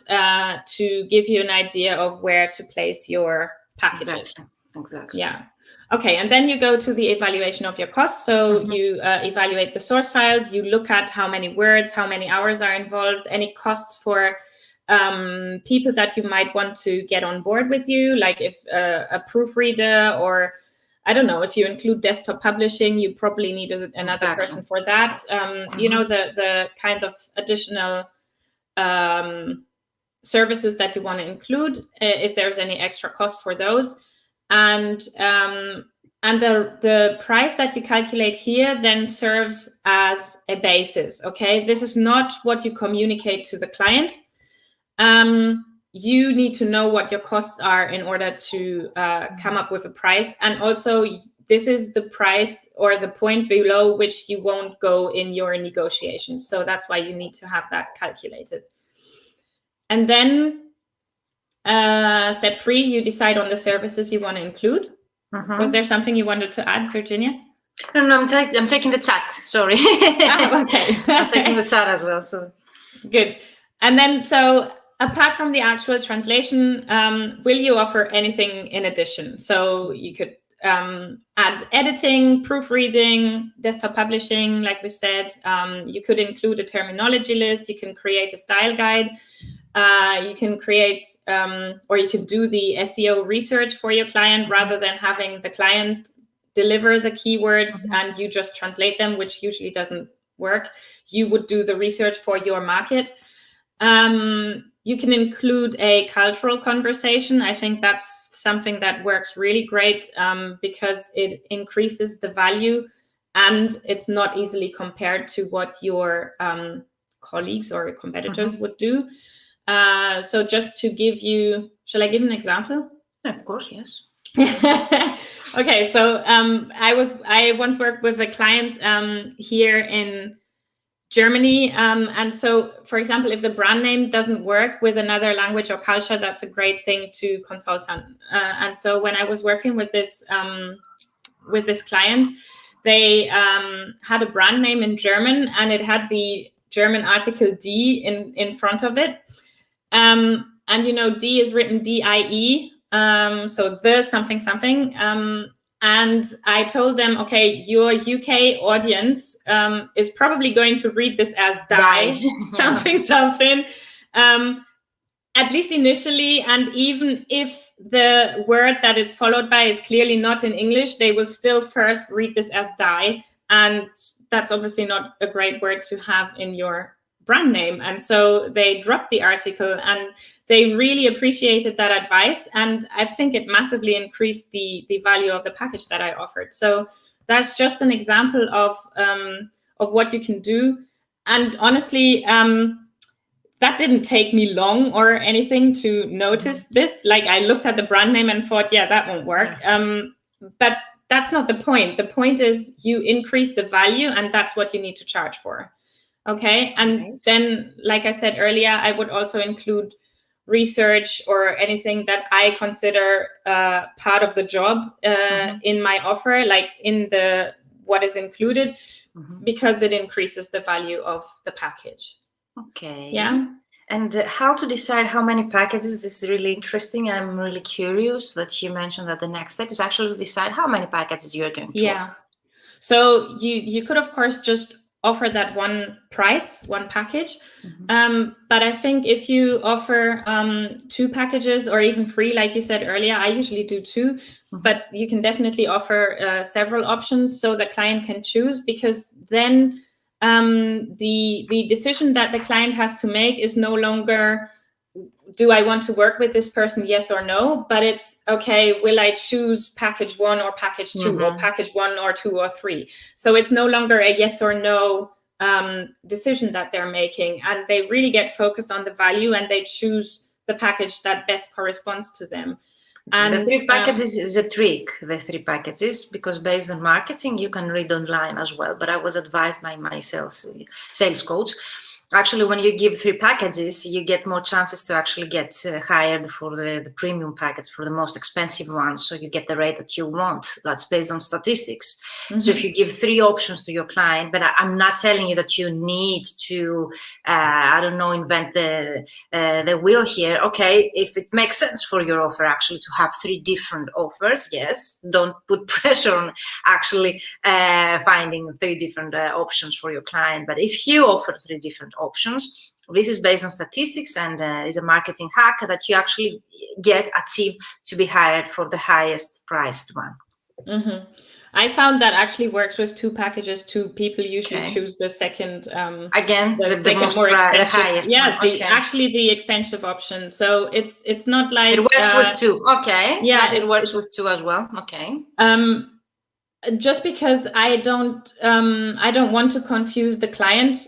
to give you an idea of where to place your packages. Exactly. Yeah. Okay, and then you go to the evaluation of your costs. So you evaluate the source files, you look at how many words, how many hours are involved, any costs for people that you might want to get on board with you, like if a proofreader, or I don't know, if you include desktop publishing, you probably need another person for that. You know, the kinds of additional services that you want to include, if there's any extra cost for those. And the price that you calculate here then serves as a basis, okay? This is not what you communicate to the client. You need to know what your costs are in order to come up with a price. And also, this is the price or the point below which you won't go in your negotiations. So that's why you need to have that calculated. And then step 3, you decide on the services you want to include. Was there something you wanted to add, Virginia? No, I'm taking the chat. Sorry. Oh, okay. I'm taking the chat as well. So good. And then, so apart from the actual translation, will you offer anything in addition? So you could add editing, proofreading, desktop publishing, like we said. You could include a terminology list. You can create a style guide. You can create or you can do the SEO research for your client rather than having the client deliver the keywords and you just translate them, which usually doesn't work. You would do the research for your market. You can include a cultural conversation. I think that's something that works really great because it increases the value and it's not easily compared to what your colleagues or competitors would do. So just to give you, shall I give an example? Of course, yes. Okay, so I once worked with a client here in Germany, and so, for example, if the brand name doesn't work with another language or culture, that's a great thing to consult on. And so, when I was working with this client, they had a brand name in German, and it had the German article D in front of it, and you know, D is written D-I-E. So the something something, and I told them, okay, your UK audience is probably going to read this as die something something, at least initially, and even if the word that is followed by is clearly not in English, they will still first read this as die, and that's obviously not a great word to have in your brand name. And so they dropped the article and they really appreciated that advice. And I think it massively increased the value of the package that I offered. So that's just an example of what you can do. And honestly, that didn't take me long or anything to notice this. Like, I looked at the brand name and thought, yeah, that won't work. But that's not the point. The point is you increase the value, and that's what you need to charge for. Okay, and then, like I said earlier, I would also include research or anything that I consider part of the job in my offer, like in the what is included, because it increases the value of the package. Okay. Yeah. And how to decide how many packages? This is really interesting. I'm really curious that you mentioned that the next step is actually to decide how many packages you're going to offer. So you could, of course, just offer that one price, one package. But I think if you offer 2 packages or even 3, like you said earlier, I usually do 2, but you can definitely offer several options so the client can choose, because then the decision that the client has to make is no longer, do I want to work with this person, yes or no, but it's, okay, will I choose package 1 or package 2 or package 1 or 2 or 3? So it's no longer a yes or no decision that they're making, and they really get focused on the value and they choose the package that best corresponds to them. And the 3 packages is a trick, the 3 packages, because based on marketing, you can read online as well. But I was advised by my sales coach, actually, when you give 3 packages, you get more chances to actually get hired for the premium package, for the most expensive one. So you get the rate that you want. That's based on statistics. So if you give 3 options to your client, but I'm not telling you that you need to, I don't know, invent the wheel here. Okay, if it makes sense for your offer actually to have 3 different offers, yes, don't put pressure on actually finding 3 different options for your client. But if you offer 3 different options, this is based on statistics and is a marketing hack that you actually get a team to be hired for the highest priced one. I found that actually works with 2 packages too. People usually choose the second, again, the second most more expensive, the highest one. Actually the expensive option. So it's not like it works with 2. Okay, yeah, it works with 2 as well. Okay. Just because I don't want to confuse the client.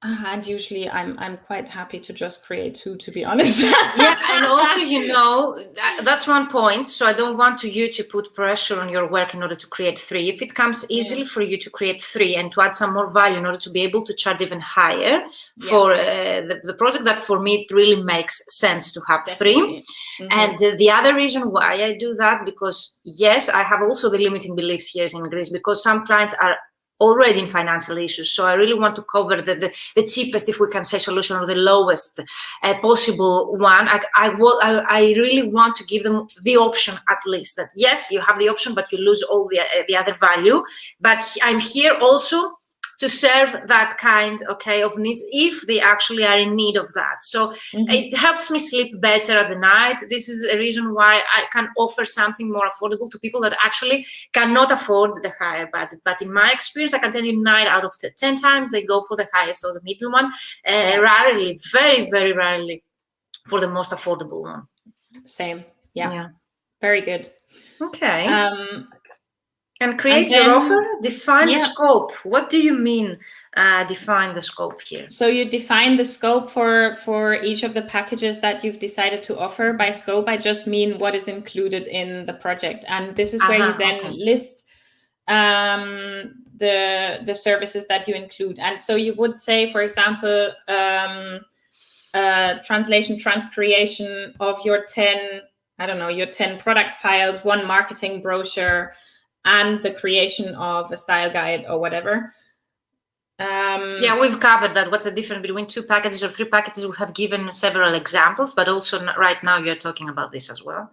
And usually I'm quite happy to just create 2, to be honest. Yeah, and also, you know, that's one point. So I don't want you to put pressure on your work in order to create 3. If it comes easily for you to create 3 and to add some more value in order to be able to charge even higher for the project, that for me it really makes sense to have 3. And the other reason why I do that, because yes, I have also the limiting beliefs here in Greece, because some clients are already in financial issues. So I really want to cover the cheapest, if we can say, solution, or the lowest possible one. I really want to give them the option, at least, that yes, you have the option, but you lose all the other value. But I'm here also to serve that kind, of needs if they actually are in need of that. So it helps me sleep better at the night. This is a reason why I can offer something more affordable to people that actually cannot afford the higher budget. But in my experience, I can tell you 9 out of 10 times they go for the highest or the middle one. Rarely, very, very rarely for the most affordable one. Same. Yeah. Very good. Okay. And create your offer, define the scope. What do you mean define the scope here? So you define the scope for each of the packages that you've decided to offer. By scope, I just mean what is included in the project. And this is where you then list the services that you include. And so you would say, for example, translation, transcreation of your 10 product files, 1 marketing brochure, and the creation of a style guide or whatever. We've covered that. What's the difference between 2 packages or 3 packages? We have given several examples, but also right now you're talking about this as well.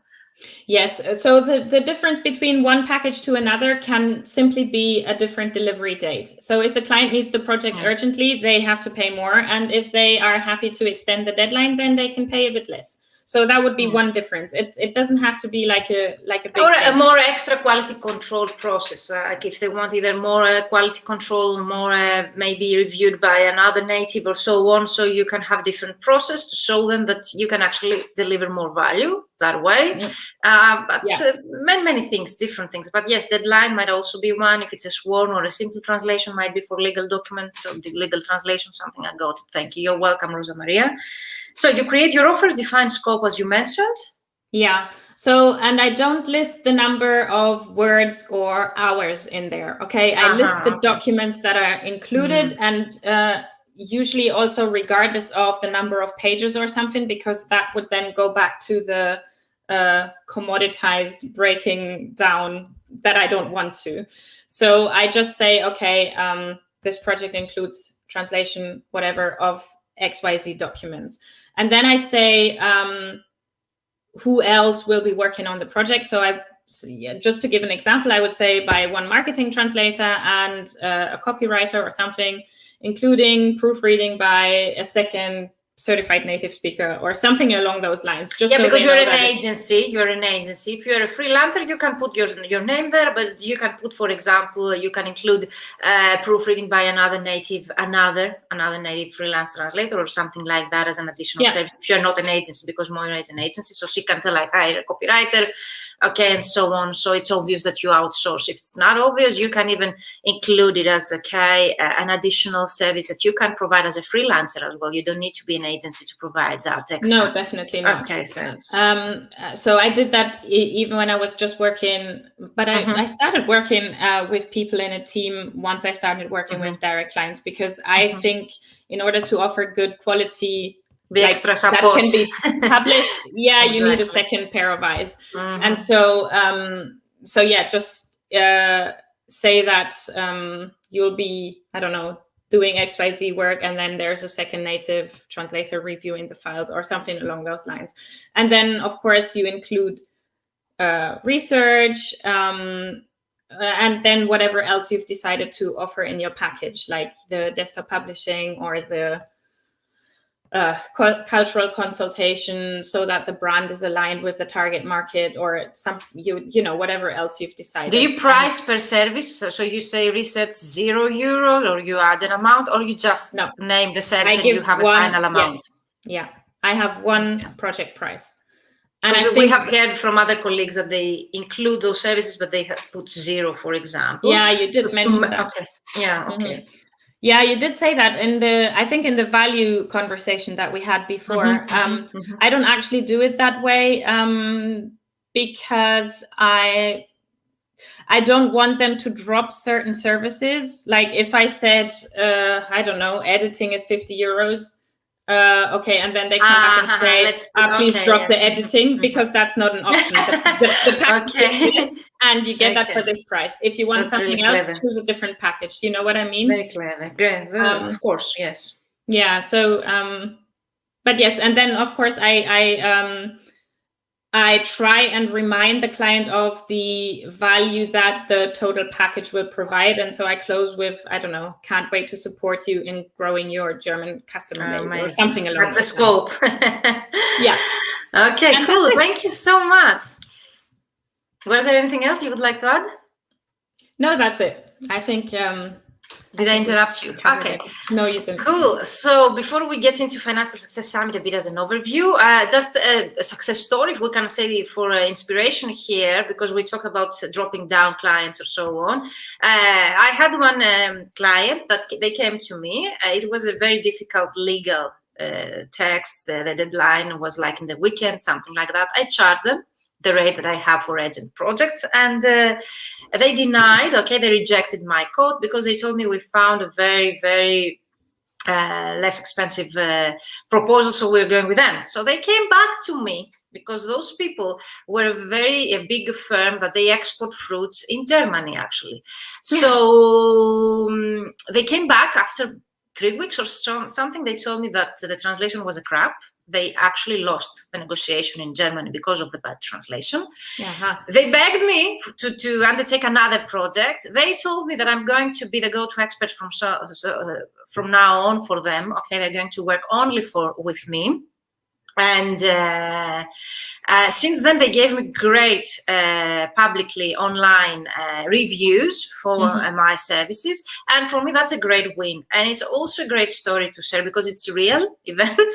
Yes. So the difference between one package to another can simply be a different delivery date. So if the client needs the project urgently, they have to pay more. And if they are happy to extend the deadline, then they can pay a bit less. So that would be one difference. It doesn't have to be like a big or thing. A more extra quality control process. Like if they want either more quality control, more maybe reviewed by another native or so on. So you can have different process to show them that you can actually deliver more value that way. Many things, different things. But yes, deadline might also be one. If it's a sworn or a simple translation, might be for legal documents or the legal translation, something. I got it. Thank you. You're welcome, Rosa Maria. So you create your offer, define scope as you mentioned. Yeah. So, and I don't list the number of words or hours in there. Okay. I list the documents that are included and usually also regardless of the number of pages or something, because that would then go back to the commoditized breaking down that I don't want to. So I just say, okay, this project includes translation, whatever, of XYZ documents. And then I say, who else will be working on the project? So just to give an example, I would say by 1 marketing translator and a copywriter or something, including proofreading by a 2nd certified native speaker or something along those lines. Because you're an agency. You're an agency. If you're a freelancer, you can put your name there, but you can put, for example, you can include proofreading by another native freelance translator or something like that as an additional service. If you're not an agency, because Moira is an agency, so she can tell I hire a copywriter, and so on. So it's obvious that you outsource. If it's not obvious, you can even include it as an additional service that you can provide as a freelancer as well. You don't need to be an agency to provide that extra. No, definitely not. Okay, thanks. So I did that even when I was just working, but I started working with people in a team once I started working with direct clients, because I think in order to offer good quality, extra support that can be published, you need a 2nd pair of eyes. And so, just say that you'll be, doing XYZ work, and then there's a 2nd native translator reviewing the files or something along those lines. And then, of course, you include research, and then whatever else you've decided to offer in your package, like the desktop publishing or the cultural consultation, so that the brand is aligned with the target market, or some whatever else you've decided. Do you price per service? So you say research €0, or you add an amount, or you just name the service and you have a final amount? Yes. I have 1 project price. And we have heard from other colleagues that they include those services, but they have put 0, for example. Yeah, you did mention that. Okay. Yeah. Okay. Yeah, you did say that in the value conversation that we had before. I don't actually do it that way because I don't want them to drop certain services. Like if I said, editing is €50, and then they come back and say, please drop the editing, because that's not an option. The package is, and you get that for this price. If you want something else, choose a different package. You know what I mean? Very clever. Of course, yes. Yeah. So, but yes, and then of course I I try and remind the client of the value that the total package will provide. And so I close with, I don't know, can't wait to support you in growing your German customer base or something along That's the scope. Yeah. Okay, and cool. Thank you so much. Was there anything else you would like to add? No, that's it. I think... Did I interrupt you? Okay. No, you didn't. Cool. So before we get into Financial Success Summit a bit as an overview, just a success story, if we can say, for inspiration here, because we talk about dropping down clients or so on. I had one client that they came to me. It was a very difficult legal text. The deadline was like in the weekend, something like that. I charged them the rate that I have for agent projects, and they denied. Okay, they rejected my quote because they told me we found a very, very less expensive proposal, so we're going with them. So they came back to me because those people were a big firm that they export fruits in Germany, actually. So they came back after 3 weeks or something. They told me that the translation was a crap. They actually lost the negotiation in Germany because of the bad translation. They begged me to undertake another project. They told me that I'm going to be the go-to expert from now on for them. Okay, they're going to work only with me. And since then, they gave me great publicly online reviews for my services. And for me, that's a great win. And it's also a great story to share because it's a real event.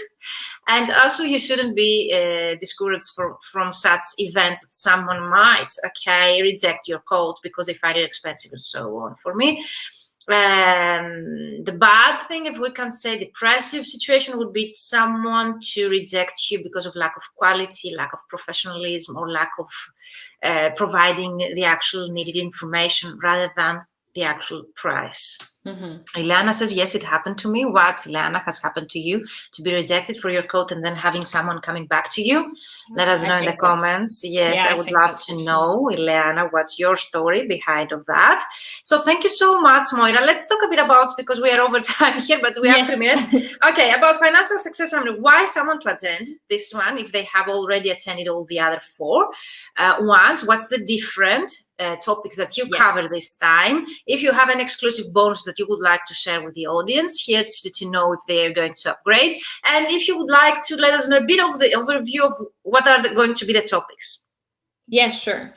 And also, you shouldn't be discouraged from such events that someone might, reject your quote because they find it expensive and so on. For me, the bad thing, if we can say depressive situation, would be someone to reject you because of lack of quality, lack of professionalism, or lack of providing the actual needed information rather than the actual price. Ileana says, yes, it happened to me. What, Ileana, has happened to you to be rejected for your quote and then having someone coming back to you? Let us know in the comments. Yes, I would love to know, Ileana, what's your story behind of that. So thank you so much, Moira. Let's talk a bit about, because we are over time here, but we have 3 minutes. Okay, about Financial Success Summit. Why someone to attend this one if they have already attended all the other 4 ones? What's the different topics that you cover this time? If you have an exclusive bonus that you would like to share with the audience here to know if they are going to upgrade, and if you would like to let us know a bit of the overview of what are going to be the topics. Yes, sure.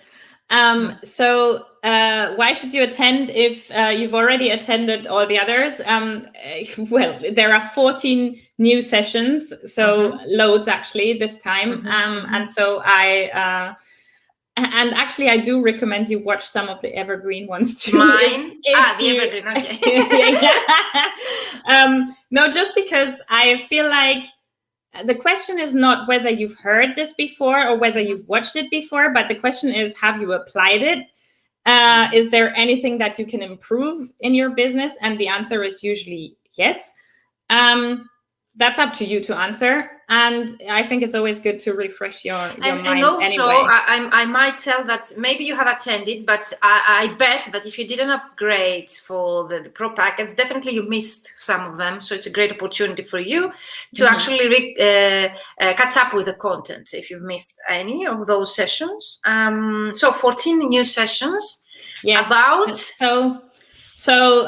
So why should you attend if you've already attended all the others? Well, there are 14 new sessions, so loads actually this time. And so and actually, I do recommend you watch some of the evergreen ones too. Mine? Evergreen, okay. No, just because I feel like the question is not whether you've heard this before or whether you've watched it before, but the question is, have you applied it? Is there anything that you can improve in your business? And the answer is usually yes. That's up to you to answer. And I think it's always good to refresh your mind. And also, anyway. I might tell that maybe you have attended, but I bet that if you didn't upgrade for the pro packets, definitely you missed some of them. So it's a great opportunity for you to actually catch up with the content if you've missed any of those sessions. So 14 new sessions. Yes. About... So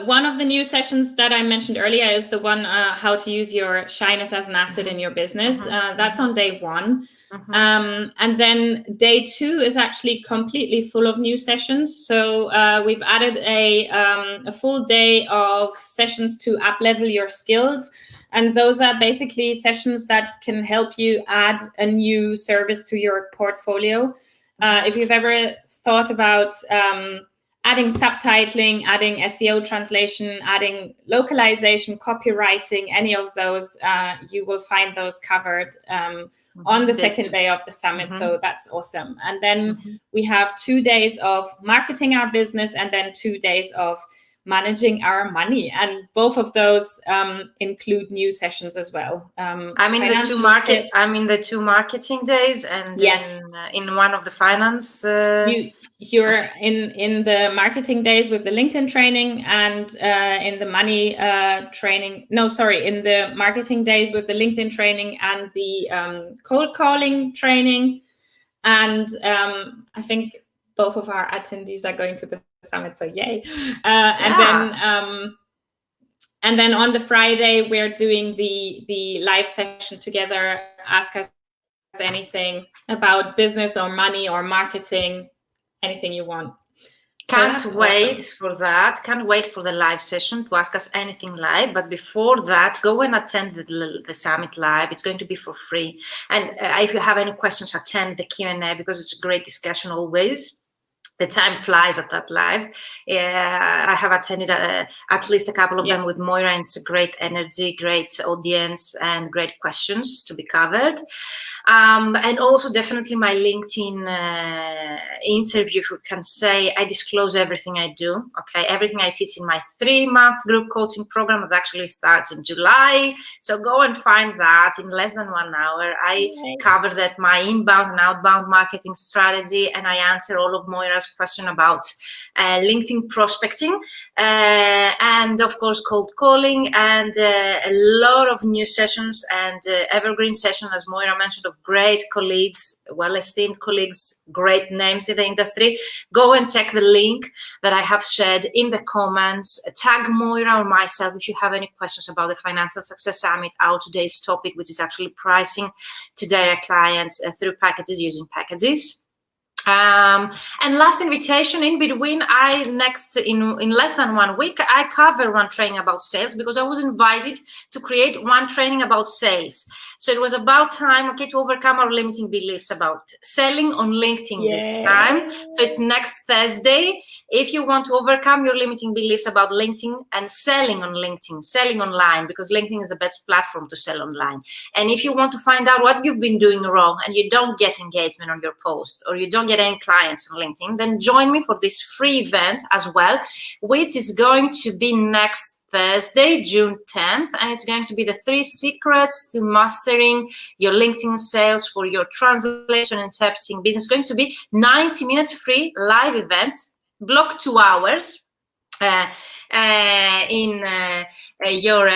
one of the new sessions that I mentioned earlier is the one how to use your shyness as an asset in your business. That's on day 1. And then day 2 is actually completely full of new sessions. So we've added a full day of sessions to up-level your skills. And those are basically sessions that can help you add a new service to your portfolio. If you've ever thought about adding subtitling, adding SEO translation, adding localization, copywriting, any of those, you will find those covered on the second day of the summit. So that's awesome. And then we have 2 days of marketing our business and then 2 days of managing our money. And both of those include new sessions as well. I'm in the 2 marketing days, and in one of the finance. You're in the marketing days with the LinkedIn training and in the money training. No, sorry, in the marketing days with the LinkedIn training and the cold calling training. And I think both of our attendees are going to the summit, so yay. And then on the Friday, we're doing the live session together. Ask us anything about business or money or marketing, anything you want. Can't wait for that. Can't wait for the live session to ask us anything live. But before that, go and attend the summit live. It's going to be for free. And if you have any questions, attend the Q&A, because it's a great discussion always. The time flies at that live. I have attended at least a couple of them with Moira, and it's a great energy, great audience, and great questions to be covered. And also definitely my LinkedIn interview, if you can say, I disclose everything I do, okay? Everything I teach in my 3-month group coaching program that actually starts in July. So go and find that in less than 1 hour. I cover that, my inbound and outbound marketing strategy, and I answer all of Moira's question about LinkedIn prospecting, and of course cold calling, and a lot of new sessions and evergreen session, as Moira mentioned, of great colleagues, well-esteemed colleagues, great names in the industry. Go and check the link that I have shared in the comments. Tag Moira or myself if you have any questions about the Financial Success Summit, our today's topic, which is actually pricing to direct clients through packages, using packages. And last invitation, in between, in less than 1 week, I cover one training about sales, because I was invited to create one training about sales. So it was about time, okay, to overcome our limiting beliefs about selling on LinkedIn this time. So it's next Thursday. If you want to overcome your limiting beliefs about LinkedIn and selling on LinkedIn, selling online, because LinkedIn is the best platform to sell online. And if you want to find out what you've been doing wrong and you don't get engagement on your post, or you don't get any clients on LinkedIn, then join me for this free event as well, which is going to be next Thursday, June 10th, and it's going to be the 3 secrets to mastering your LinkedIn sales for your translation and interpreting business. It's going to be 90 minutes free live event, block 2 hours in your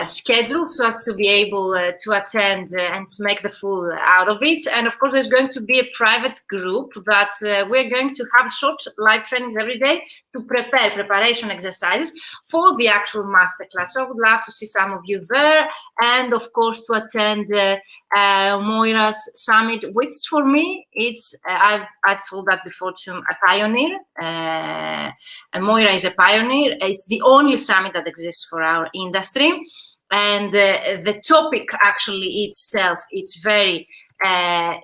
schedule, so as to be able to attend and to make the full out of it. And of course, there's going to be a private group that we're going to have short live trainings every day to prepare preparation exercises for the actual masterclass. So I would love to see some of you there, and of course to attend Moira's summit, which for me, it's I've told that before, to a pioneer. And Moira is a pioneer. It's the only summit that exists for our industry, and the topic actually itself, it's very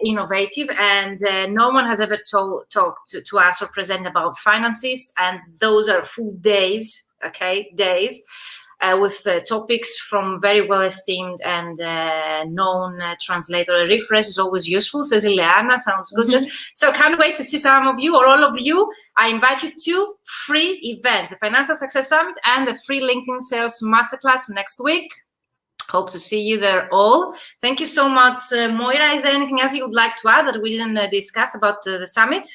innovative, and no one has ever talked to us or present about finances, and those are full days, okay, with topics from very well esteemed and known translator. A refresh is always useful, says Ileana. Sounds good. So can't wait to see some of you, or all of you. I invite you to free events, the Financial Success Summit and the free LinkedIn Sales Masterclass next week. Hope to see you there all. Thank you so much, Moira. Is there anything else you would like to add that we didn't discuss about the summit?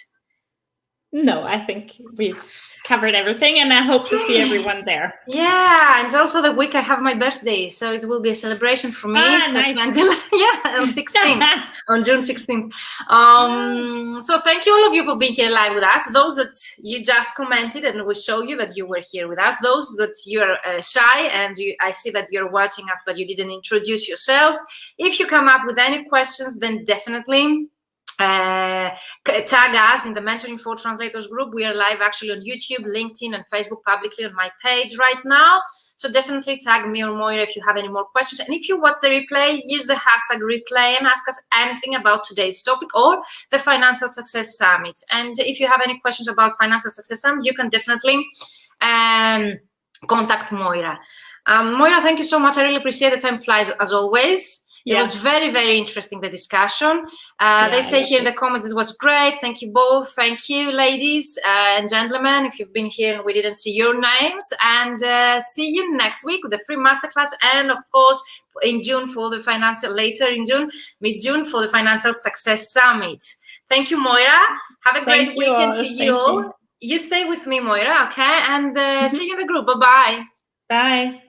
No, I think we've covered everything, and I hope to see everyone there. Yeah, and also the week I have my birthday, so it will be a celebration for me. Nice. On 16th, on June 16th. So thank you all of you for being here live with us. Those that you just commented, and we show you that you were here with us. Those that you're shy, and I see that you're watching us, but you didn't introduce yourself. If you come up with any questions, then definitely tag us in the Mentoring for Translators group. We are live actually on YouTube, LinkedIn, and Facebook publicly on my page right now. So definitely tag me or Moira if you have any more questions. And if you watch the replay, use the hashtag replay and ask us anything about today's topic or the Financial Success Summit. And if you have any questions about Financial Success Summit, you can definitely contact Moira. Moira, thank you so much. I really appreciate the time flies as always. It was very, very interesting, the discussion. They say here in the comments, this was great. Thank you both. Thank you, ladies and gentlemen, if you've been here and we didn't see your names. And see you next week with the free masterclass. And of course, in June for the mid-June for the Financial Success Summit. Thank you, Moira. Have a great weekend to you all. You stay with me, Moira, okay? And see you in the group. Bye-bye. Bye.